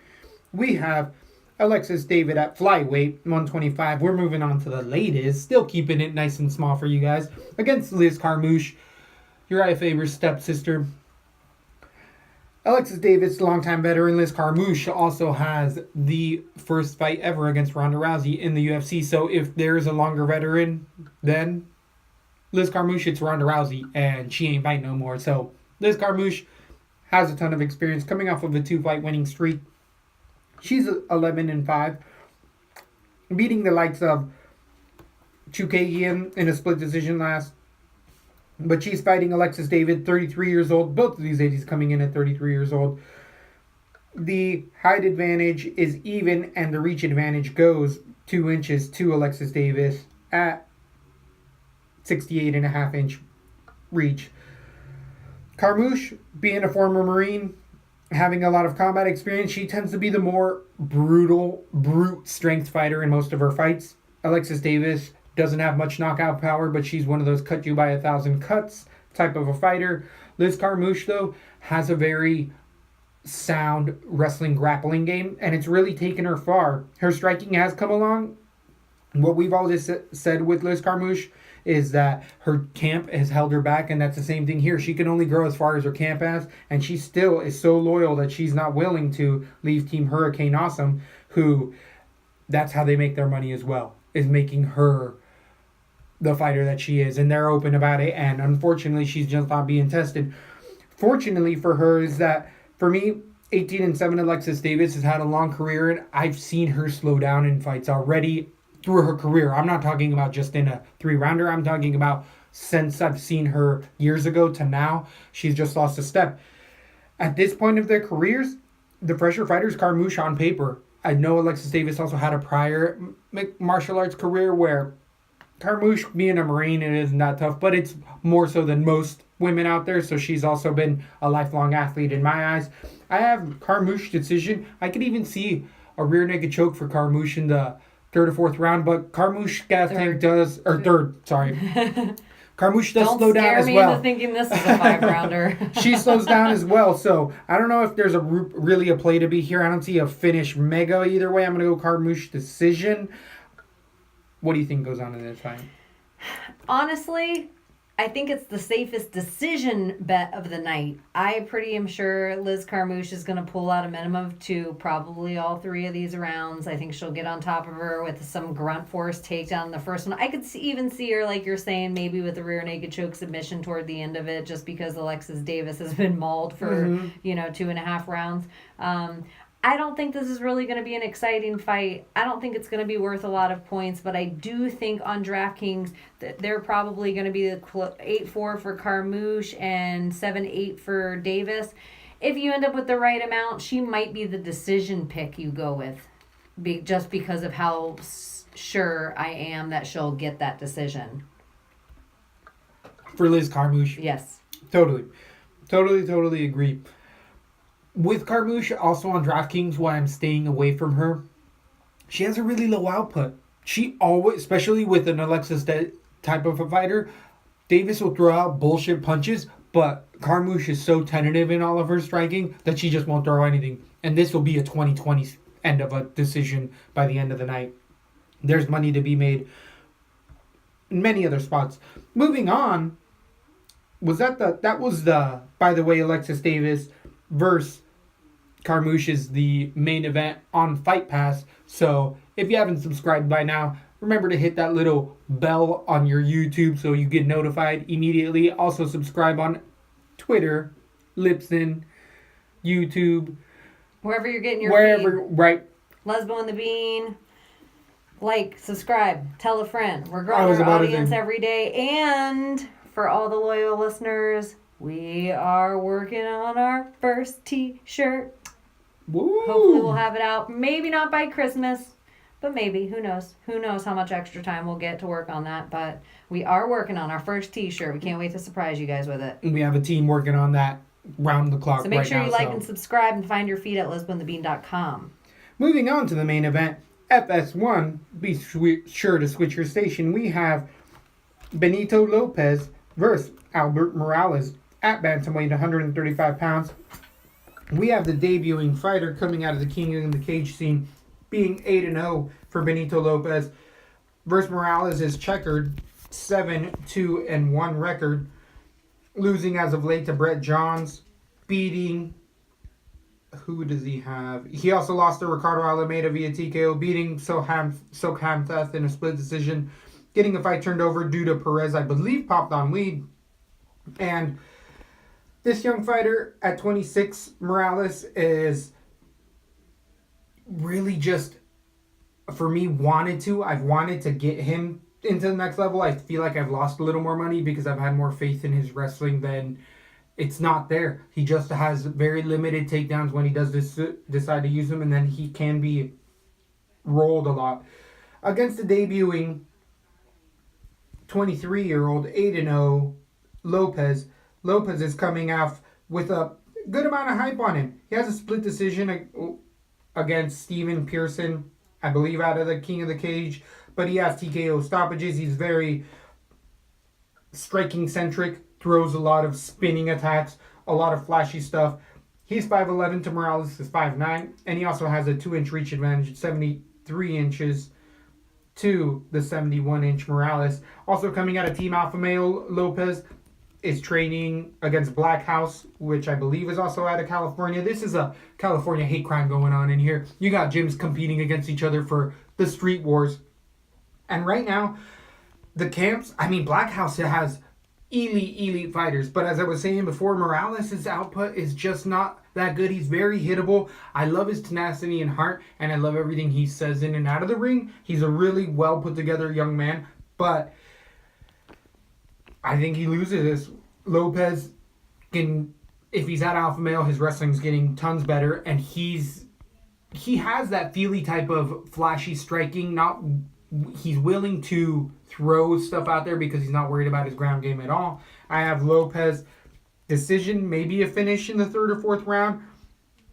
Speaker 2: we have Alexis David at flyweight, 125. We're moving on to the ladies, still keeping it nice and small for you guys, against Liz Carmouche, Uriah Faber's stepsister. Alexis Davis, longtime veteran. Liz Carmouche also has the first fight ever against Ronda Rousey in the UFC. So if there's a longer veteran than Liz Carmouche, it's Ronda Rousey, and she ain't fighting no more. So Liz Carmouche has a ton of experience coming off of a 2-fight winning streak. She's 11-5, beating the likes of Chukagian in a split decision last. But she's fighting Alexis David, 33 years old. Both of these ladies coming in at 33 years old. The height advantage is even, and the reach advantage goes 2 inches to Alexis Davis at 68.5-inch reach. Carmouche, being a former Marine, having a lot of combat experience, she tends to be the more brute strength fighter in most of her fights. Alexis Davis doesn't have much knockout power, but she's one of those cut you by 1,000 cuts type of a fighter. Liz Carmouche, though, has a very sound wrestling grappling game, and it's really taken her far. Her striking has come along. What we've always said with Liz Carmouche is that her camp has held her back, and that's the same thing here. She can only grow as far as her camp has, and she still is so loyal that she's not willing to leave Team Hurricane Awesome, who that's how they make their money as well, is making her the fighter that she is, and they're open about it, and unfortunately she's just not being tested. Fortunately for her is that, for me, 18-7 Alexis Davis has had a long career, and I've seen her slow down in fights already through her career. I'm not talking about just in a 3-rounder. I'm talking about since I've seen her years ago to now. She's just lost a step. At this point of their careers, the fresher fighters, Carmouche on paper. I know Alexis Davis also had a prior martial arts career where Carmouche, being a Marine, it isn't that tough, but it's more so than most women out there, so she's also been a lifelong athlete in my eyes. I have Carmouche decision. I could even see a rear naked choke for Carmouche in the 3rd or 4th round, but Carmouche Carmouche does slow down as well. Don't scare me
Speaker 3: into thinking this is a 5-rounder.
Speaker 2: She slows down as well, so I don't know if there's really a play to be here. I don't see a finish mega either way. I'm going to go Carmouche decision. What do you think goes on in this fight?
Speaker 3: Honestly, I think it's the safest decision bet of the night. I pretty am sure Liz Carmouche is going to pull out a minimum to probably all three of these rounds. I think she'll get on top of her with some grunt force takedown in the first one. I could even see her, like you're saying, maybe with a rear naked choke submission toward the end of it, just because Alexis Davis has been mauled for, 2.5 rounds. I don't think this is really going to be an exciting fight. I don't think it's going to be worth a lot of points, but I do think on DraftKings that they're probably going to be the 8-4 for Carmouche and 7-8 for Davis. If you end up with the right amount, she might be the decision pick you go with, just because of how sure I am that she'll get that decision.
Speaker 2: For Liz Carmouche?
Speaker 3: Yes.
Speaker 2: Totally agree. With Carmouche, also on DraftKings, why I'm staying away from her, she has a really low output. She always, especially with an Alexis type of a fighter, Davis will throw out bullshit punches, but Carmouche is so tentative in all of her striking that she just won't throw anything. And this will be a 20-20 end of a decision by the end of the night. There's money to be made in many other spots. Moving on, that was the, by the way, Alexis Davis versus Carmouche is the main event on Fight Pass. So if you haven't subscribed by now, remember to hit that little bell on your YouTube so you get notified immediately. Also subscribe on Twitter, Libsyn, YouTube.
Speaker 3: Wherever you're getting your feed.
Speaker 2: Right.
Speaker 3: Lesbo and the Bean. Like, subscribe, tell a friend. We're growing our audience every day. And for all the loyal listeners, we are working on our first t-shirt.
Speaker 2: Woo.
Speaker 3: Hopefully we'll have it out. Maybe not by Christmas, but maybe. Who knows? Who knows how much extra time we'll get to work on that. But we are working on our first t-shirt. We can't wait to surprise you guys with it.
Speaker 2: We have a team working on that round the clock.
Speaker 3: So make sure you like and subscribe and find your feed at lesbianthebean.com.
Speaker 2: Moving on to the main event, FS1. Be sure to switch your station. We have Benito Lopez versus Albert Morales at bantamweight, 135 pounds. We have the debuting fighter coming out of the King in the Cage scene, being 8-0 for Benito Lopez. Versus Morales is checkered, 7-2-1 record, losing as of late to Brett Johns, beating. Who does he have? He also lost to Ricardo Alameda via TKO, beating Sokham Theth in a split decision, getting the fight turned over due to Perez, I believe, popped on weed. And this young fighter at 26, Morales, is really just, for me, I've wanted to get him into the next level. I feel like I've lost a little more money because I've had more faith in his wrestling than it's not there. He just has very limited takedowns when he does decide to use them, and then he can be rolled a lot. Against the debuting 23-year-old, 8-0, Lopez is coming off with a good amount of hype on him. He has a split decision against Steven Pearson, I believe, out of the King of the Cage, but he has TKO stoppages. He's very striking-centric, throws a lot of spinning attacks, a lot of flashy stuff. He's 5'11" to Morales is 5'9", and he also has a 2-inch reach advantage, 73 inches to the 71-inch Morales. Also coming out of Team Alpha Male, Lopez is training against Black House, which I believe is also out of California. This is a California hate crime going on in here. You got gyms competing against each other for the street wars. And right now, the camps, Black House has elite fighters. But as I was saying before, Morales' output is just not that good. He's very hittable. I love his tenacity and heart, and I love everything he says in and out of the ring. He's a really well put together young man, but I think he loses this. Lopez can, if he's at Alpha Male, his wrestling's getting tons better, and he has that feely type of flashy striking. He's willing to throw stuff out there because he's not worried about his ground game at all. I have Lopez decision, maybe a finish in the third or fourth round.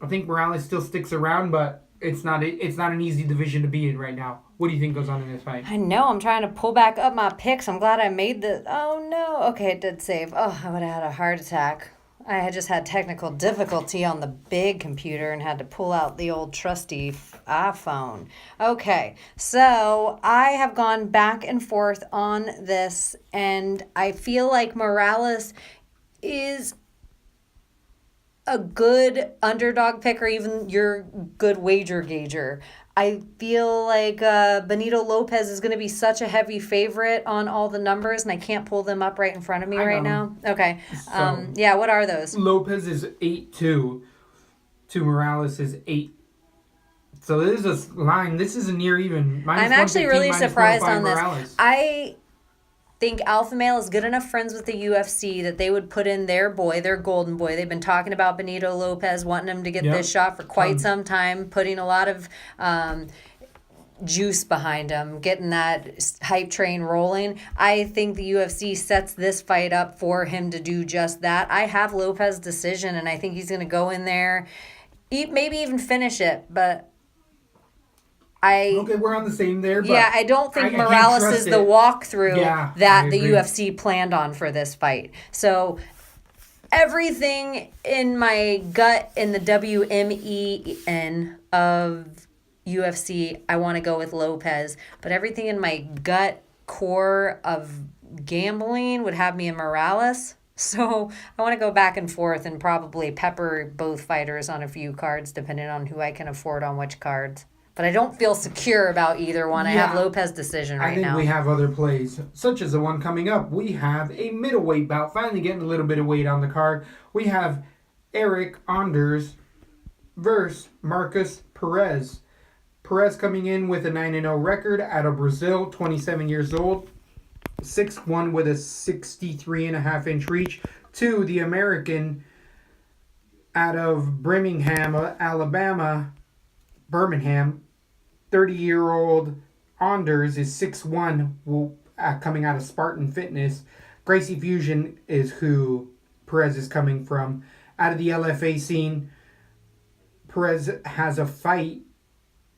Speaker 2: I think Morales still sticks around, but it's not an easy division to be in right now. What do you think goes on in this fight?
Speaker 3: I know. I'm trying to pull back up my picks. I'm glad I made the... Oh, no. Okay, it did save. Oh, I would have had a heart attack. I had just had technical difficulty on the big computer and had to pull out the old trusty iPhone. Okay, so I have gone back and forth on this, and I feel like Morales is a good underdog pick, or even your good wager Gager. I feel like Benito Lopez is going to be such a heavy favorite on all the numbers, and I can't pull them up right in front of me right now. Okay. Yeah, what are those?
Speaker 2: Lopez is 8-2 to Morales is 8. So this is a line. This is a near even.
Speaker 3: I'm actually really surprised on this.
Speaker 2: Morales.
Speaker 3: I think Alpha Male is good enough friends with the UFC that they would put in their boy, their golden boy. They've been talking about Benito Lopez, wanting him to get this shot for quite some time, putting a lot of juice behind him, getting that hype train rolling. I think the UFC sets this fight up for him to do just that. I have Lopez decision, and I think he's going to go in there, maybe even finish it, but
Speaker 2: okay, we're on the same there. But
Speaker 3: yeah, I don't think Morales is the walkthrough that the UFC planned on for this fight. So everything in my gut in the WMEN of UFC, I want to go with Lopez. But everything in my gut core of gambling would have me in Morales. So I want to go back and forth and probably pepper both fighters on a few cards, depending on who I can afford on which cards. But I don't feel secure about either one. I have Lopez decision right now.
Speaker 2: I think we have other plays, such as the one coming up. We have a middleweight bout, finally getting a little bit of weight on the card. We have Eric Anders versus Marcus Perez. Perez coming in with a 9-0 record out of Brazil, 27 years old, 6'1" with a 63.5-inch reach. 2, the American out of Birmingham, Alabama, 30-year-old Anders is 6'1", coming out of Spartan Fitness. Gracie Fusion is who Perez is coming from. Out of the LFA scene, Perez has a fight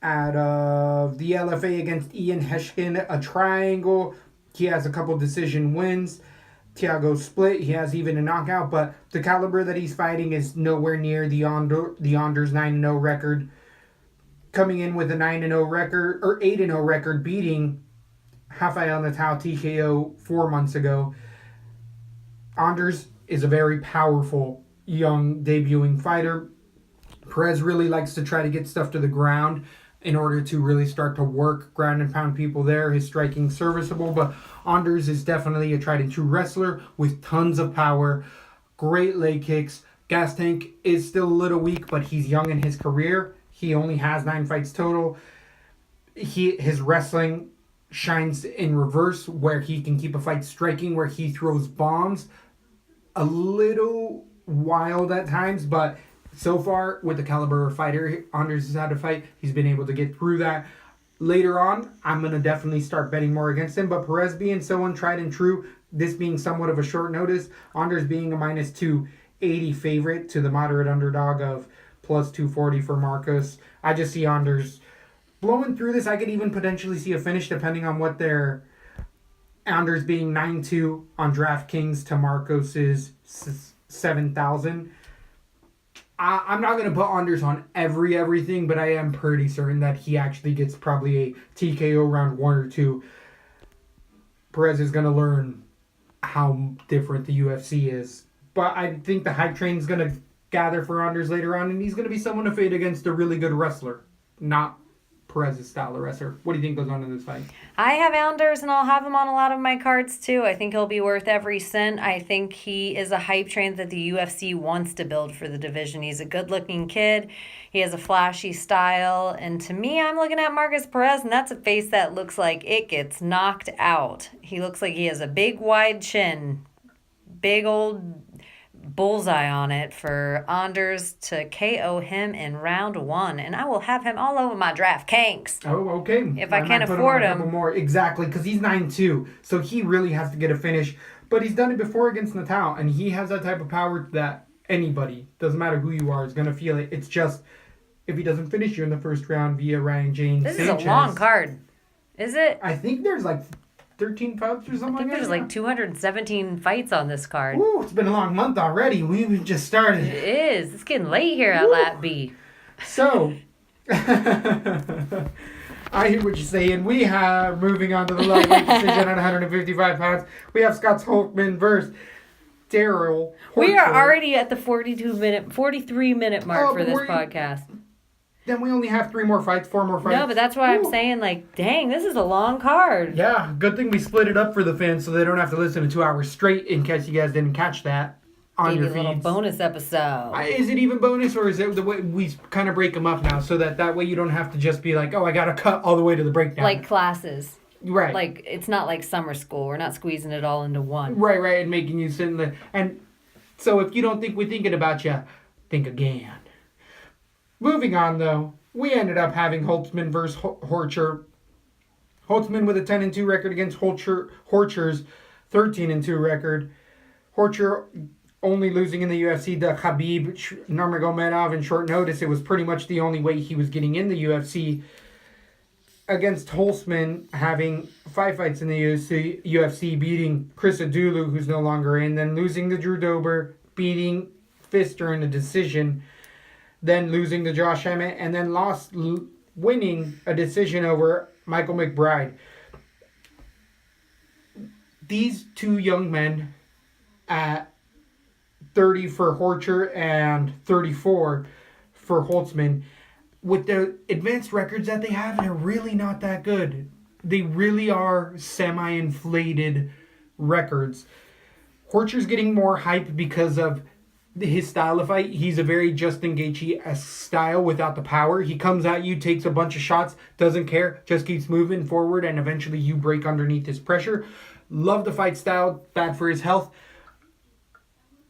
Speaker 2: out of the LFA against Ian Heshkin, a triangle. He has a couple decision wins. Thiago split. He has even a knockout, but the caliber that he's fighting is nowhere near the Anders 9-0 record. Coming in with a 9-0 record, or 8-0 record, beating Rafael Natal TKO 4 months ago. Anders is a very powerful, young, debuting fighter. Perez really likes to try to get stuff to the ground in order to really start to work ground and pound people there. His striking serviceable, but Anders is definitely a tried and true wrestler with tons of power, great leg kicks. Gas tank is still a little weak, but he's young in his career. He only has 9 fights total. His wrestling shines in reverse, where he can keep a fight striking, where he throws bombs. A little wild at times, but so far, with the caliber of fighter Anders has had to fight, he's been able to get through that. Later on, I'm going to definitely start betting more against him, but Perez being so untried and true, this being somewhat of a short notice, Anders being a minus 280 favorite to the moderate underdog of plus 240 for Marcus. I just see Anders blowing through this. I could even potentially see a finish depending on what their Anders being 9-2 on Draftkings to Marcos's 7,000. I'm not going to put Anders on everything, but I am pretty certain that he actually gets probably a TKO round 1 or 2. Perez is going to learn how different the UFC is. But I think the hype train is going to gather for Anders later on, and he's going to be someone to fade against a really good wrestler, not Perez's style of wrestler. What do you think goes on in this fight?
Speaker 3: I have Anders, and I'll have him on a lot of my cards too. I think he'll be worth every cent. I think he is a hype train that the UFC wants to build for the division. He's a good-looking kid. He has a flashy style. And to me, I'm looking at Marcus Perez, and that's a face that looks like it gets knocked out. He looks like he has a big, wide chin. Big old bullseye on it for Anders to KO him in round 1, and I will have him all over my Draftkings.
Speaker 2: Oh, okay.
Speaker 3: If I can't afford him.
Speaker 2: A couple more. Exactly, because he's 9-2, so he really has to get a finish. But he's done it before against Natal, and he has that type of power that anybody, doesn't matter who you are, is going to feel it. It's just, if he doesn't finish you in the first round via Ryan James
Speaker 3: This
Speaker 2: Sanchez,
Speaker 3: is a long card. Is it?
Speaker 2: I think there's like 13 fights or something
Speaker 3: I think
Speaker 2: like that.
Speaker 3: there's like 217 fights on this card.
Speaker 2: Ooh, it's been a long month already. We've just started.
Speaker 3: It is. It's getting late here at Lat B.
Speaker 2: So, I hear what you're saying. We have, moving on to the lightweight decision at 155 pounds, we have Scott Holtzman versus Daryl.
Speaker 3: We are already at the 43-minute mark for this podcast.
Speaker 2: Then we only have 4 more fights.
Speaker 3: No, but that's why I'm saying, like, dang, this is a long card.
Speaker 2: Yeah, good thing we split it up for the fans so they don't have to listen to 2 hours straight in case you guys didn't catch that on
Speaker 3: Maybe
Speaker 2: your
Speaker 3: a
Speaker 2: feeds.
Speaker 3: little bonus episode.
Speaker 2: Is it even bonus, or is it the way we kind of break them up now so that way you don't have to just be like, oh, I got to cut all the way to the breakdown.
Speaker 3: Like classes.
Speaker 2: Right.
Speaker 3: Like, it's not like summer school. We're not squeezing it all into one.
Speaker 2: Right, and making you sit in the... And so if you don't think we're thinking about you, think again. Moving on, though, we ended up having Holtzman versus Horcher. Holtzman with a 10-2 record against Horcher's 13-2 record. Horcher only losing in the UFC to Khabib Nurmagomedov in short notice. It was pretty much the only way he was getting in the UFC. Against Holtzman having 5 fights in the UFC, beating Chris Adulu, who's no longer in, then losing to Drew Dober, beating Pfister in a decision, then losing to Josh Emmett, and then winning a decision over Michael McBride. These 2 young men at 30 for Horcher and 34 for Holtzman, with the advanced records that they have, they're really not that good. They really are semi-inflated records. Horcher's getting more hype because of his style of fight. He's a very Justin Gaethje-esque style without the power. He comes at you, takes a bunch of shots, doesn't care, just keeps moving forward, and eventually you break underneath his pressure. Love the fight style, bad for his health.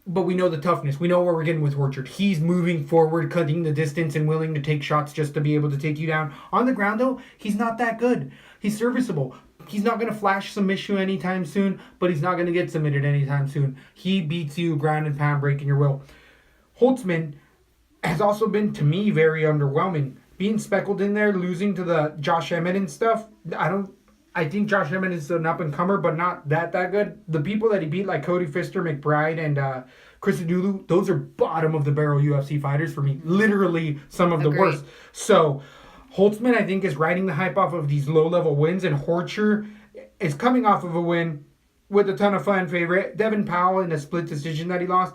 Speaker 2: But we know the toughness. We know where we're getting with Horcher. He's moving forward, cutting the distance, and willing to take shots just to be able to take you down. On the ground, though, he's not that good. He's serviceable. He's not going to flash submission anytime soon, but he's not going to get submitted anytime soon. He beats you ground and pound, breaking your will. Holtzman has also been, to me, very underwhelming. Being speckled in there, losing to the Josh Emmett and stuff, I think Josh Emmett is an up-and-comer, but not that good. The people that he beat, like Cody Pfister, McBride, and Chris Adulu, those are bottom-of-the-barrel UFC fighters for me. Literally some of the worst. So Holtzman, I think, is riding the hype off of these low-level wins, and Horcher is coming off of a win with a ton of fan favorite. Devin Powell in a split decision that he lost.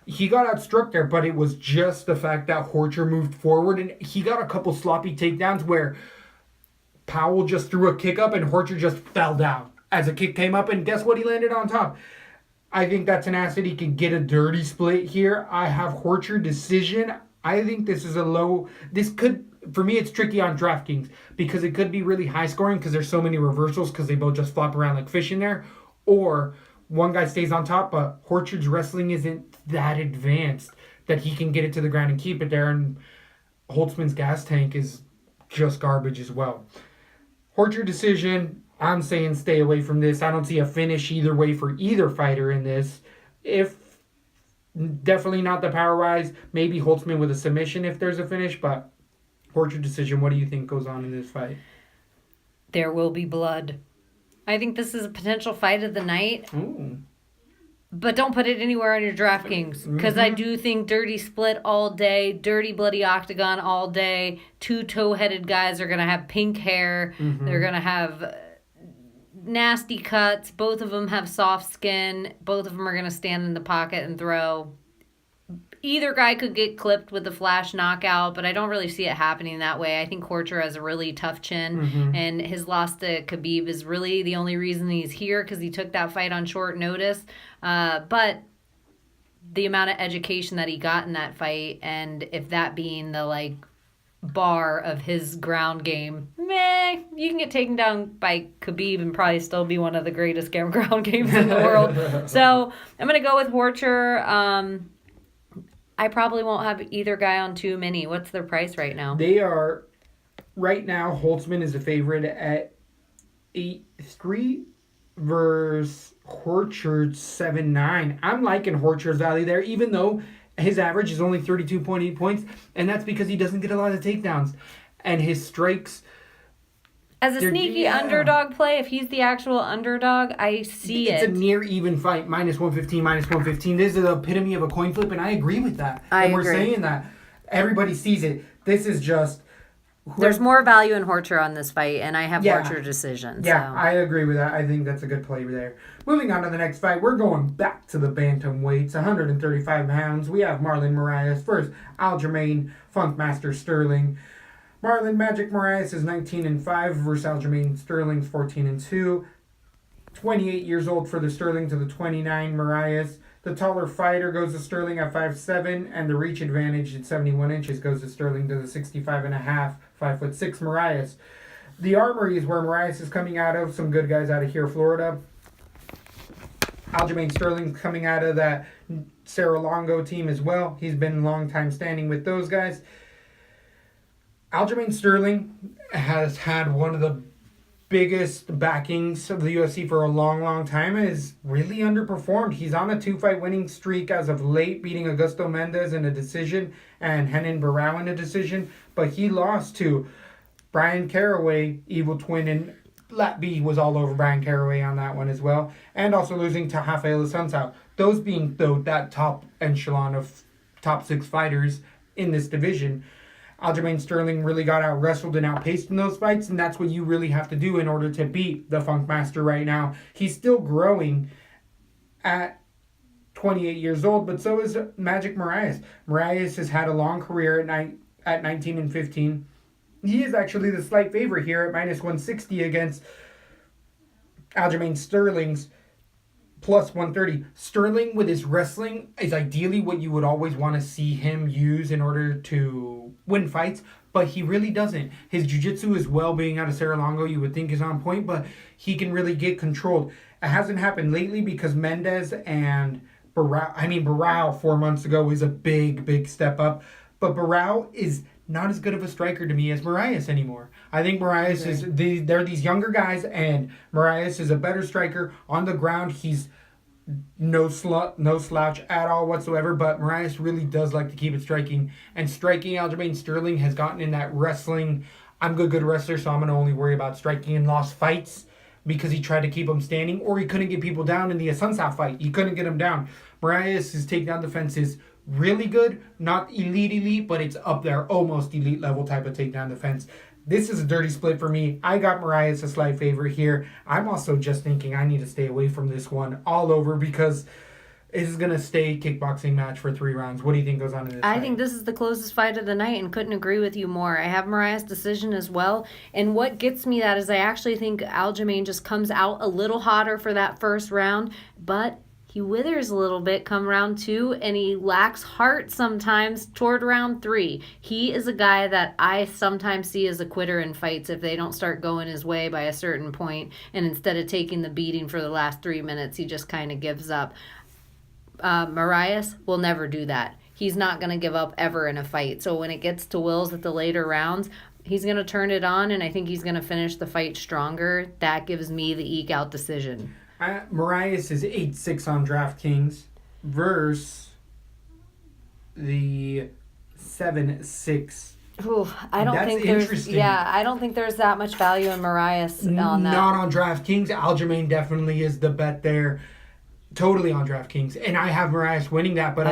Speaker 2: He got outstruck there, but it was just the fact that Horcher moved forward, and he got a couple sloppy takedowns where Powell just threw a kick up and Horcher just fell down as a kick came up, and guess what? He landed on top. I think that's an asset. He can get a dirty split here. I have Horcher decision. I think this is for me, it's tricky on Draftkings because it could be really high scoring because there's so many reversals because they both just flop around like fish in there. Or one guy stays on top, but Horcher's wrestling isn't that advanced that he can get it to the ground and keep it there. And Holtzman's gas tank is just garbage as well. Horcher decision, I'm saying stay away from this. I don't see a finish either way for either fighter in this. Definitely not the power-wise. Maybe Holtzman with a submission if there's a finish, but Horcher decision, what do you think goes on in this fight?
Speaker 3: There will be blood. I think this is a potential fight of the night.
Speaker 2: Ooh.
Speaker 3: But don't put it anywhere on your DraftKings. Because I do think dirty split all day, dirty bloody octagon all day. 2 toe-headed guys are going to have pink hair. They're going to have nasty cuts. Both of them have soft skin. Both of them are going to stand in the pocket and throw. Either guy could get clipped with a flash knockout, but I don't really see it happening that way. I think Horcher has a really tough chin, and his loss to Khabib is really the only reason he's here because he took that fight on short notice. But the amount of education that he got in that fight, and if that being the bar of his ground game, you can get taken down by Khabib and probably still be one of the greatest ground games in the world. So I'm going to go with Horcher. I probably won't have either guy on too many. What's their price right now?
Speaker 2: They are, right now, Holtzman is a favorite at 8-3 versus Horcher's 7-9. I'm liking Horcher's value there, even though his average is only 32.8 points, and that's because he doesn't get a lot of takedowns. And his strikes
Speaker 3: As a sneaky underdog play, if he's the actual underdog, I see
Speaker 2: It's a near even fight, minus 115, minus 115. This is the epitome of a coin flip, and I agree with that.
Speaker 3: I
Speaker 2: We're
Speaker 3: agree.
Speaker 2: saying that. Everybody sees it. This is just...
Speaker 3: There's more value in Horcher on this fight, and I have Horcher decision.
Speaker 2: Yeah,
Speaker 3: so.
Speaker 2: I agree with that. I think that's a good play there. Moving on to the next fight, we're going back to the bantamweights, 135 pounds. We have Marlon Moraes versus Aljamain Funkmaster Sterling. Marlon Magic Moraes is 19-5 versus Aljamain Sterling's 14-2. 28 years old for the Sterling to the 29 Moraes. The taller fighter goes to Sterling at 5'7", and the reach advantage at 71 inches goes to Sterling to the 65.5, 5'6" Moraes. The Armory is where Moraes is coming out of. Some good guys out of here, Florida. Aljamain Sterling's coming out of that Cerro Longo team as well. He's been a long time standing with those guys. Aljamain Sterling has had one of the biggest backings of the UFC for a long, long time, is really underperformed. He's on a 2-fight winning streak as of late, beating Augusto Mendez in a decision and Henan Barao in a decision, but he lost to Brian Caraway, Evil Twin, and Lat B was all over Brian Caraway on that one as well, and also losing to Rafael Assunção. Those being, though, that top echelon of top 6 fighters in this division. Aljamain Sterling really got out-wrestled and outpaced in those fights, and that's what you really have to do in order to beat the Funk Master right now. He's still growing at 28 years old, but so is Magic Moraes. Moraes has had a long career at 19-15. He is actually the slight favorite here at minus 160 against Aljamain Sterling's plus 130. Sterling, with his wrestling, is ideally what you would always want to see him use in order to win fights, but he really doesn't. His jiu-jitsu as well, being out of Cerro Longo, you would think is on point, but he can really get controlled. It hasn't happened lately because Mendez and Barao 4 months ago was a big, big step up, but Barao is not as good of a striker to me as Moraes anymore. I think Moraes they're these younger guys, and Moraes is a better striker on the ground. He's no slouch at all whatsoever, but Moraes really does like to keep it striking. And striking, Aljamain Sterling has gotten in that wrestling, I'm a good wrestler, so I'm going to only worry about striking and lost fights, because he tried to keep them standing, or he couldn't get people down in the Assunção fight. He couldn't get them down. Moraes' takedown defense is really good, not elite, but it's up there, almost elite level type of takedown defense. This is a dirty split for me. I got Moraes a slight favorite here. I'm also just thinking I need to stay away from this one all over, because this is going to stay kickboxing match for 3 rounds. What do you think goes on in this fight?
Speaker 3: I think this is the closest fight of the night, and couldn't agree with you more. I have Moraes' decision as well, and what gets me that is I actually think Aljamain just comes out a little hotter for that first round, but he withers a little bit come round 2, and he lacks heart sometimes toward round 3. He is a guy that I sometimes see as a quitter in fights if they don't start going his way by a certain point, and instead of taking the beating for the last 3 minutes, he just kind of gives up. Moraes will never do that. He's not going to give up ever in a fight. So when it gets to wills at the later rounds, he's going to turn it on, and I think he's going to finish the fight stronger. That gives me the eke out decision.
Speaker 2: Moraes is 8-6 on Draftkings versus the 7-6.
Speaker 3: Ooh, I don't think there's I don't think there's that much value in Moraes on that.
Speaker 2: Not on Draftkings. Aljamain definitely is the bet there. Totally on Draftkings. And I have Moraes winning that, but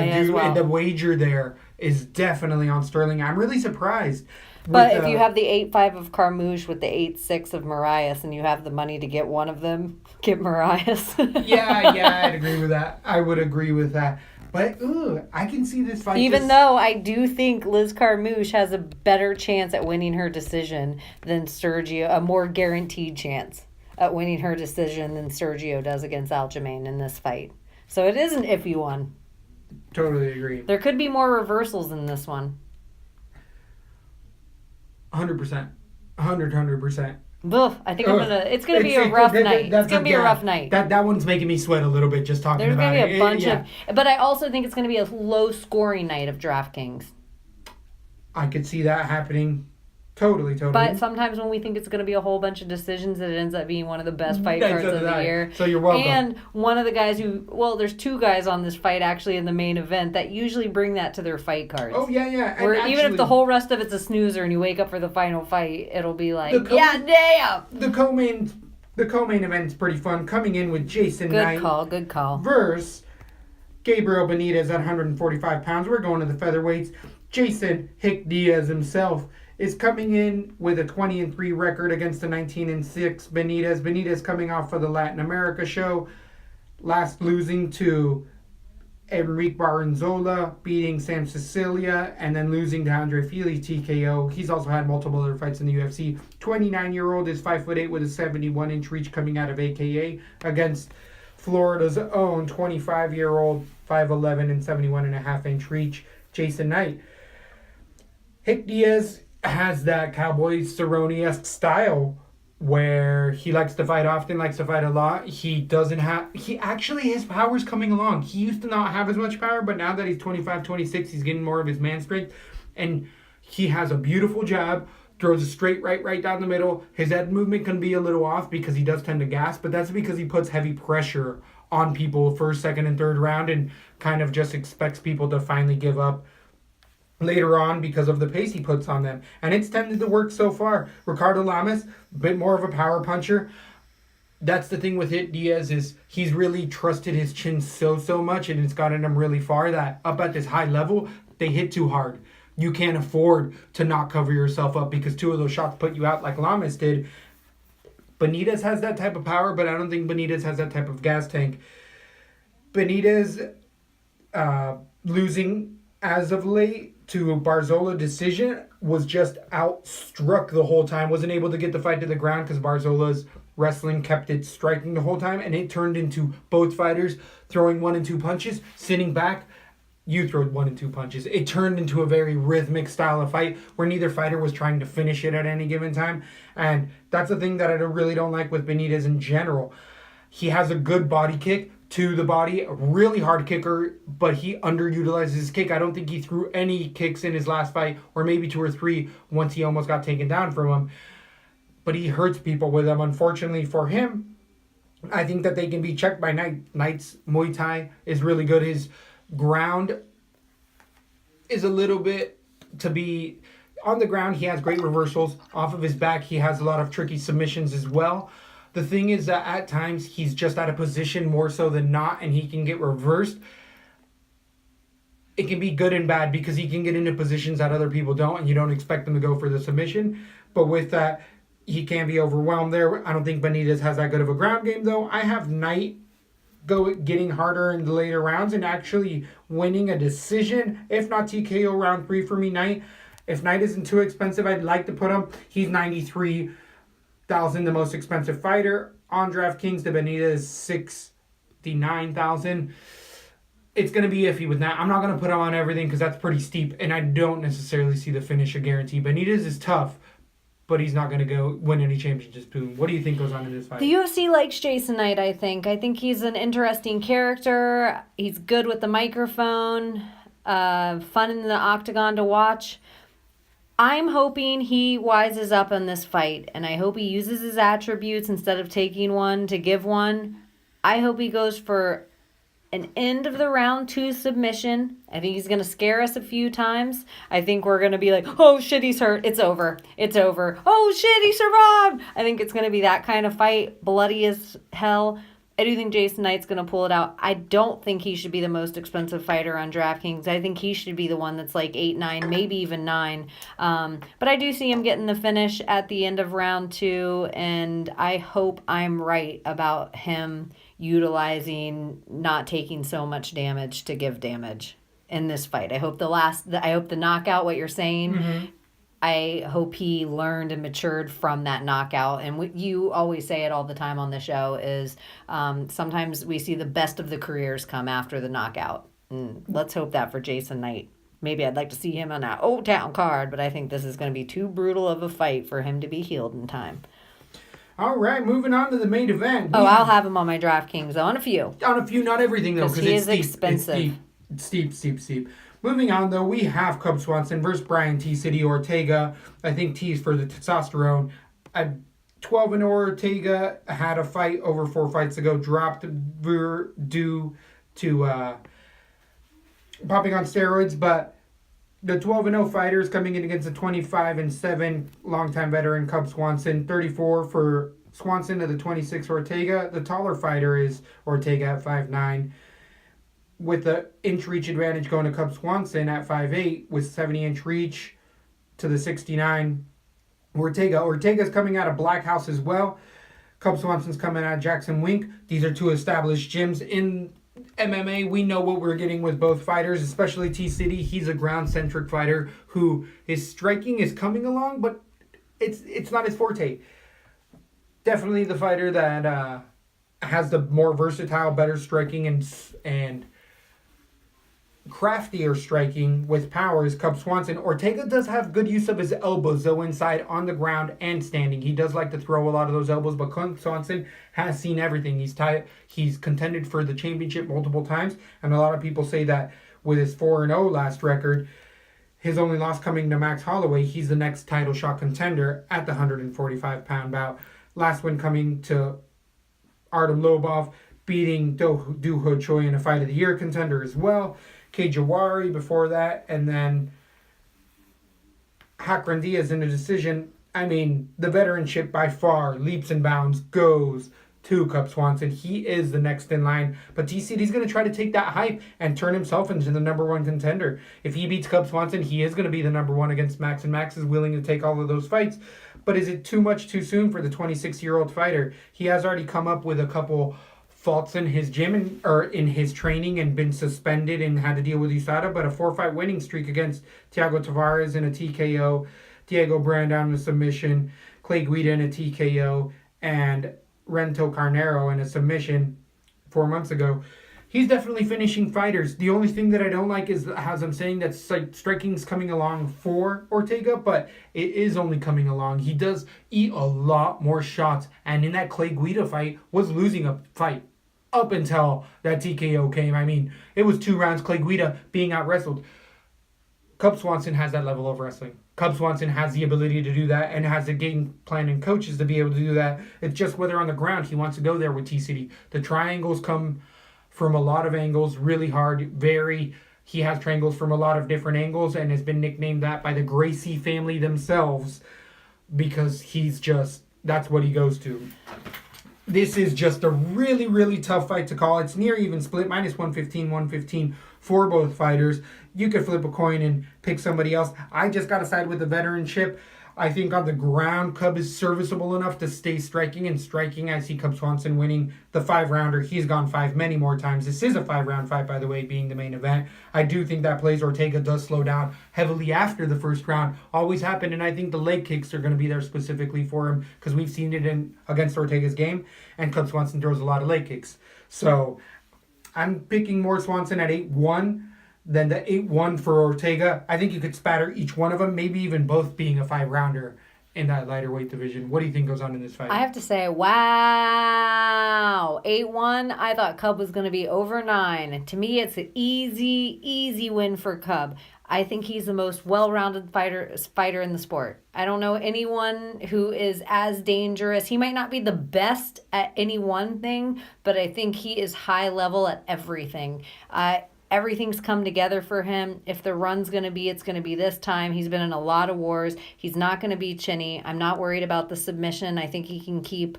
Speaker 2: the wager there is definitely on Sterling. I'm really surprised.
Speaker 3: But if you have the 8-5 of Carmouche with the 8-6 of Moraes, and you have the money to get one of them, get Moraes.
Speaker 2: yeah, I'd agree with that. I would agree with that. But, I can see this fight.
Speaker 3: Even though I do think Liz Carmouche has a better chance at winning her decision than Sergio, a more guaranteed chance at winning her decision than Sergio does against Aljamain in this fight. So it is an iffy one.
Speaker 2: Totally agree.
Speaker 3: There could be more reversals in this one.
Speaker 2: 100%. 100%.
Speaker 3: Ugh, I think it's gonna be a rough night. It's gonna be a rough night.
Speaker 2: That one's making me sweat a little bit just talking about it.
Speaker 3: There's gonna be a bunch of, but I also think it's gonna be a low scoring night of DraftKings.
Speaker 2: I could see that happening. Totally.
Speaker 3: But sometimes when we think it's going to be a whole bunch of decisions, it ends up being one of the best fight cards of the year.
Speaker 2: So you're welcome.
Speaker 3: And one of the guys there's two guys on this fight actually in the main event that usually bring that to their fight cards.
Speaker 2: Oh, yeah.
Speaker 3: Where even if the whole rest of it's a snoozer and you wake up for the final fight, it'll be like, damn!
Speaker 2: The co-main event's pretty fun. Coming in with Jason Knight.
Speaker 3: Good call.
Speaker 2: Versus Gabriel Benitez at 145 pounds. We're going to the featherweights. Jason Hick Diaz himself is coming in with a 20-3 record against a 19-6 Benitez. Benitez coming off of the Latin America show, last losing to Enrique Barranzola, beating Sam Sicilia, and then losing to Andre Fili TKO. He's also had multiple other fights in the UFC. 29-year-old is 5'8" with a 71-inch reach coming out of AKA against Florida's own 25-year-old 5'11" and 71.5-inch reach, Jason Knight. Hick Diaz has that Cowboy Cerrone-esque style where he likes to fight often, likes to fight a lot. His power's coming along. He used to not have as much power, but now that he's 25, 26, he's getting more of his man strength. And he has a beautiful jab, throws a straight right down the middle. His head movement can be a little off because he does tend to gas, but that's because he puts heavy pressure on people first, second, and third round and kind of just expects people to finally give up later on because of the pace he puts on them. And it's tended to work so far. Ricardo Lamas, a bit more of a power puncher. That's the thing with Hick Diaz is he's really trusted his chin so much and it's gotten him really far that up at this high level, they hit too hard. You can't afford to not cover yourself up because two of those shots put you out like Lamas did. Benitez has that type of power, but I don't think Benitez has that type of gas tank. Benitez losing as of late to Barzola decision was just outstruck the whole time. Wasn't able to get the fight to the ground because Barzola's wrestling kept it striking the whole time, and it turned into both fighters throwing 1 and 2 punches, sitting back. You throw 1 and 2 punches. It turned into a very rhythmic style of fight where neither fighter was trying to finish it at any given time. And that's the thing that I really don't like with Benitez in general. He has a good body kick to the body, a really hard kicker, but he underutilizes his kick. I don't think he threw any kicks in his last fight, or maybe 2 or 3 once he almost got taken down from him. But he hurts people with them. Unfortunately for him, I think that they can be checked by Knight. Knight's Muay Thai is really good. His ground is a little bit to be on the ground. He has great reversals. Off of his back, he has a lot of tricky submissions as well. The thing is that at times he's just out of position more so than not, and he can get reversed. It can be good and bad because he can get into positions that other people don't, and you don't expect them to go for the submission. But with that, he can be overwhelmed there. I don't think Benitez has that good of a ground game, though. I have Knight getting harder in the later rounds and actually winning a decision, if not TKO round 3 for me, Knight. If Knight isn't too expensive, I'd like to put him. He's $93,000, the most expensive fighter. On DraftKings, the Benitez is $69,000. It's going to be iffy with that. I'm not going to put him on everything because that's pretty steep, and I don't necessarily see the finish a guarantee. Benitez is tough, but he's not going to go win any championships. Boom. What do you think goes on in this fight?
Speaker 3: The UFC likes Jason Knight, I think. I think he's an interesting character. He's good with the microphone. Fun in the octagon to watch. I'm hoping he wises up in this fight, and I hope he uses his attributes instead of taking one to give one. I hope he goes for an end of the round 2 submission. I think he's going to scare us a few times. I think we're going to be like, oh shit, he's hurt. It's over. It's over. Oh shit, he survived. I think it's going to be that kind of fight. Bloody as hell. I do think Jason Knight's going to pull it out. I don't think he should be the most expensive fighter on DraftKings. I think he should be the one that's like 8, 9, maybe even 9. But I do see him getting the finish at the end of round 2, and I hope I'm right about him utilizing not taking so much damage to give damage in this fight. I hope the knockout, what you're saying,
Speaker 2: Mm-hmm.
Speaker 3: I hope he learned and matured from that knockout. And you always say it all the time on the show is sometimes we see the best of the careers come after the knockout. And let's hope that for Jason Knight. Maybe I'd like to see him on that Old Town card, but I think this is going to be too brutal of a fight for him to be healed in time.
Speaker 2: All right, moving on to the main event.
Speaker 3: I'll have him on my DraftKings, though, on a few.
Speaker 2: On a few, not everything, though.
Speaker 3: Because he is expensive.
Speaker 2: It's steep. Moving on, though, we have Cub Swanson versus Brian T. City Ortega. I think T is for the testosterone. 12-0 Ortega had a fight over 4 fights ago, dropped due to popping on steroids, but the 12-0 fighter is coming in against a 25-7 longtime veteran Cub Swanson. 34 for Swanson to the 26 Ortega. The taller fighter is Ortega at 5'9", with the inch reach advantage going to Cub Swanson at 5'8", with 70-inch reach to the 69 Ortega. Ortega's coming out of Black House as well. Cub Swanson's coming out of Jackson Wink. These are two established gyms in MMA. We know what we're getting with both fighters, especially T-City. He's a ground-centric fighter who his striking is coming along, but it's not his forte. Definitely the fighter that has the more versatile, better striking and craftier striking with power is Cub Swanson. Ortega does have good use of his elbows, though, inside, on the ground, and standing. He does like to throw a lot of those elbows, but Cub Swanson has seen everything. He's contended for the championship multiple times, and a lot of people say that with his 4-0 last record, his only loss coming to Max Holloway, he's the next title shot contender at the 145-pound bout. Last one coming to Artem Lobov, beating Do Ho Choi in a Fight of the Year contender as well. K. Jawari before that, and then Hakran Diaz in a decision. I mean, the veteranship by far, leaps and bounds, goes to Cub Swanson. He is the next in line. But TCD's going to try to take that hype and turn himself into the number one contender. If he beats Cub Swanson, he is going to be the number one against Max, and Max is willing to take all of those fights. But is it too much too soon for the 26-year-old fighter? He has already come up with a couple faults in his gym or in his training and been suspended and had to deal with USADA, but a 4-fight winning streak against Thiago Tavares in a TKO, Diego Brandon in a submission, Clay Guida in a TKO, and Rento Carnero in a submission 4 months ago. He's definitely finishing fighters. The only thing that I don't like is, as I'm saying, that striking's coming along for Ortega, but it is only coming along. He does eat a lot more shots, and in that Clay Guida fight, was losing a fight up until that TKO came. I mean, it was 2 rounds, Clay Guida being out-wrestled. Cub Swanson has that level of wrestling. Cub Swanson has the ability to do that and has the game plan and coaches to be able to do that. It's just whether on the ground he wants to go there with T-City. The triangles come from a lot of angles, really hard, he has triangles from a lot of different angles and has been nicknamed that by the Gracie family themselves because that's what he goes to. This is just a really, really tough fight to call. It's near even split, minus 115 for both fighters. You could flip a coin and pick somebody else. I just got to side with the veteranship. I think on the ground, Cub is serviceable enough to stay striking and striking. I see Cub Swanson winning the 5-rounder. He's gone 5 many more times. This is a 5-round fight, by the way, being the main event. I do think that plays Ortega does slow down heavily after the first round. Always happened, and I think the leg kicks are going to be there specifically for him because we've seen it against Ortega's game, and Cub Swanson throws a lot of leg kicks. So I'm picking more Swanson at 8-1. Than the 8-1 for Ortega. I think you could spatter each one of them, maybe even both being a 5-rounder in that lighter weight division. What do you think goes on in this fight?
Speaker 3: I have to say, wow. 8-1, I thought Cub was going to be over 9. To me, it's an easy win for Cub. I think he's the most well-rounded fighter in the sport. I don't know anyone who is as dangerous. He might not be the best at any one thing, but I think he is high level at everything. Everything's come together for him. If the run's going to be, it's going to be this time. He's been in a lot of wars. He's not going to be chinny. I'm not worried about the submission. I think he can keep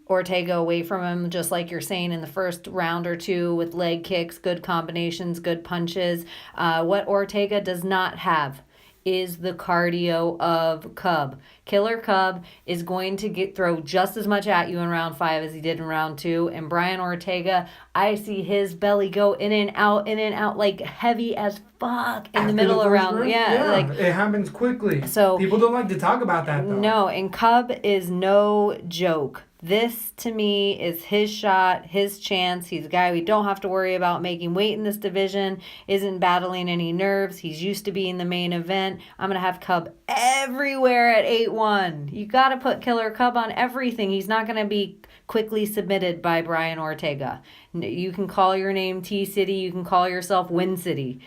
Speaker 3: Ortega away from him, just like you're saying in the first round or two with leg kicks, good combinations, good punches. What Ortega does not have is the cardio of Cub. Killer Cub is going to throw just as much at you in round 5 as he did in round 2. And Brian Ortega, I see his belly go in and out like heavy as fuck in the middle of round. Yeah, like
Speaker 2: it happens quickly.
Speaker 3: So
Speaker 2: people don't like to talk about that though.
Speaker 3: No, and Cub is no joke. This, to me, is his shot, his chance. He's a guy we don't have to worry about making weight in this division, isn't battling any nerves. He's used to being the main event. I'm going to have Cub everywhere at 8-1. You got to put Killer Cub on everything. He's not going to be quickly submitted by Brian Ortega. You can call your name T-City. You can call yourself Win City.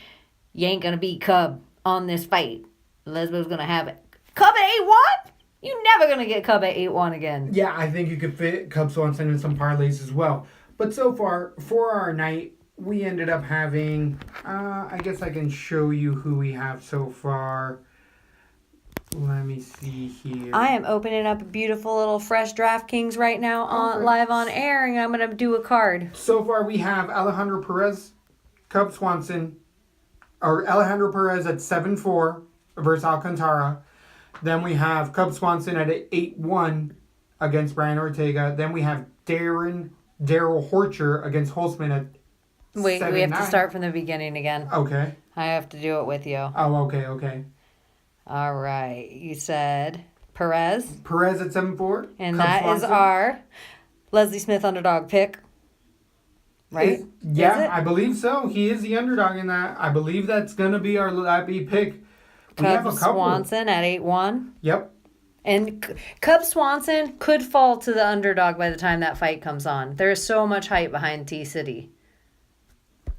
Speaker 3: You ain't going to beat Cub on this fight. Lesbo's going to have it. Cub at 8-1? You're never going to get Cub at 8-1 again.
Speaker 2: Yeah, I think you could fit Cub Swanson in some parlays as well. But so far, for our night, we ended up having, I guess I can show you who we have so far. Let me see here.
Speaker 3: I am opening up a beautiful little fresh Draftkings right now live on air, and I'm going to do a card.
Speaker 2: So far, we have Alejandro Perez, Cub Swanson, or Alejandro Perez at 7-4 versus Alcantara. Then we have Cub Swanson at 8-1 against Brian Ortega. Then we have Daryl Horcher against Holtzman at
Speaker 3: Wait,
Speaker 2: 7-9.
Speaker 3: we have to start from the beginning again.
Speaker 2: Okay.
Speaker 3: I have to do it with you.
Speaker 2: Oh, okay.
Speaker 3: All right. You said Perez.
Speaker 2: Perez at 7-4.
Speaker 3: And
Speaker 2: Cub
Speaker 3: that
Speaker 2: Swanson.
Speaker 3: is our Leslie Smith Underdog Pick. Right?
Speaker 2: Yeah,
Speaker 3: Is it?
Speaker 2: I believe so. He is the underdog in that. I believe that's going to be our Lappy pick. We have a
Speaker 3: Cub
Speaker 2: couple.
Speaker 3: Swanson at 8-1.
Speaker 2: Yep.
Speaker 3: And Cub Swanson could fall to the underdog by the time that fight comes on. There's so much hype behind T-City.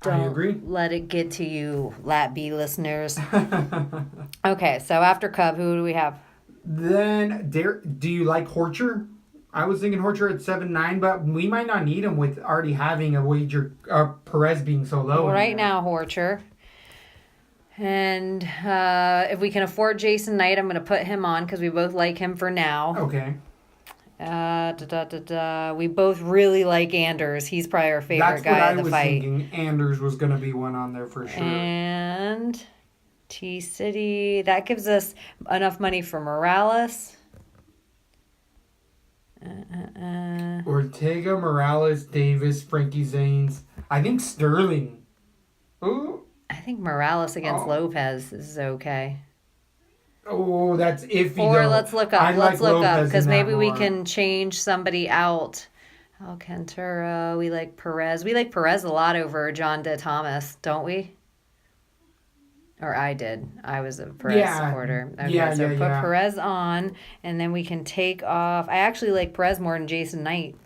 Speaker 2: I agree.
Speaker 3: Let it get to you, Lat B listeners. Okay, so after Cub, who do we have?
Speaker 2: Then, do you like Horcher? I was thinking Horcher at 7-9, but we might not need him with already having a wager, Perez being so low.
Speaker 3: Right now, Horcher. And if we can afford Jason Knight, I'm going to put him on because we both like him for now.
Speaker 2: Okay.
Speaker 3: We both really like Anders. He's probably our favorite guy of the fight.
Speaker 2: Thinking. Anders was going to be one on there for sure.
Speaker 3: And T-City, that gives us enough money for Morales.
Speaker 2: Ortega, Morales, Davis, Frankie Zanes. I think Sterling. Ooh.
Speaker 3: I think Morales against Lopez is okay.
Speaker 2: Oh, that's iffy.
Speaker 3: Or
Speaker 2: though.
Speaker 3: let's look up.
Speaker 2: I
Speaker 3: Let's
Speaker 2: like
Speaker 3: look up
Speaker 2: Lopez
Speaker 3: because
Speaker 2: in that
Speaker 3: maybe we
Speaker 2: more.
Speaker 3: can change somebody out. Alcantara. We like Perez. We like Perez a lot over John De Thomas, don't we? Or I did. I was a Perez supporter. Okay, so put Perez on, and then we can take off. I actually like Perez more than Jason Knight.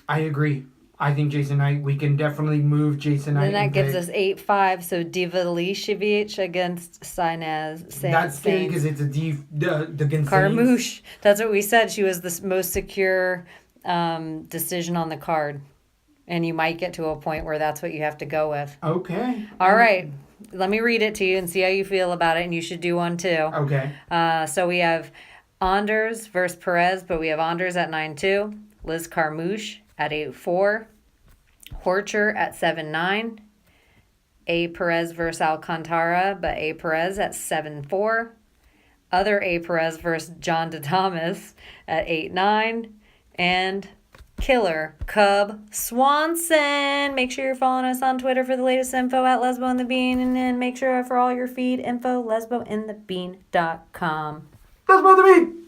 Speaker 2: I agree. I think Jason Knight, we can definitely move Jason Knight.
Speaker 3: Then that gives us 8-5. So Divalishevich against Sinez.
Speaker 2: That's scary because it's against
Speaker 3: Carmouche. That's what we said. She was the most secure decision on the card. And you might get to a point where that's what you have to go with.
Speaker 2: Okay.
Speaker 3: All right. Let me read it to you and see how you feel about it. And you should do one too.
Speaker 2: Okay.
Speaker 3: So we have Anders versus Perez, but we have Anders at 9-2. Liz Carmouche at 8-4. Horcher at 7-9. A. Perez versus Alcantara, but A. Perez at 7-4. Other A. Perez versus John De Thomas at 8-9. And killer Cub Swanson. Make sure you're following us on Twitter for the latest info at Lesbo and the Bean. And then make sure for all your feed info, lesboandthebean.com.
Speaker 2: Lesbo and the Bean!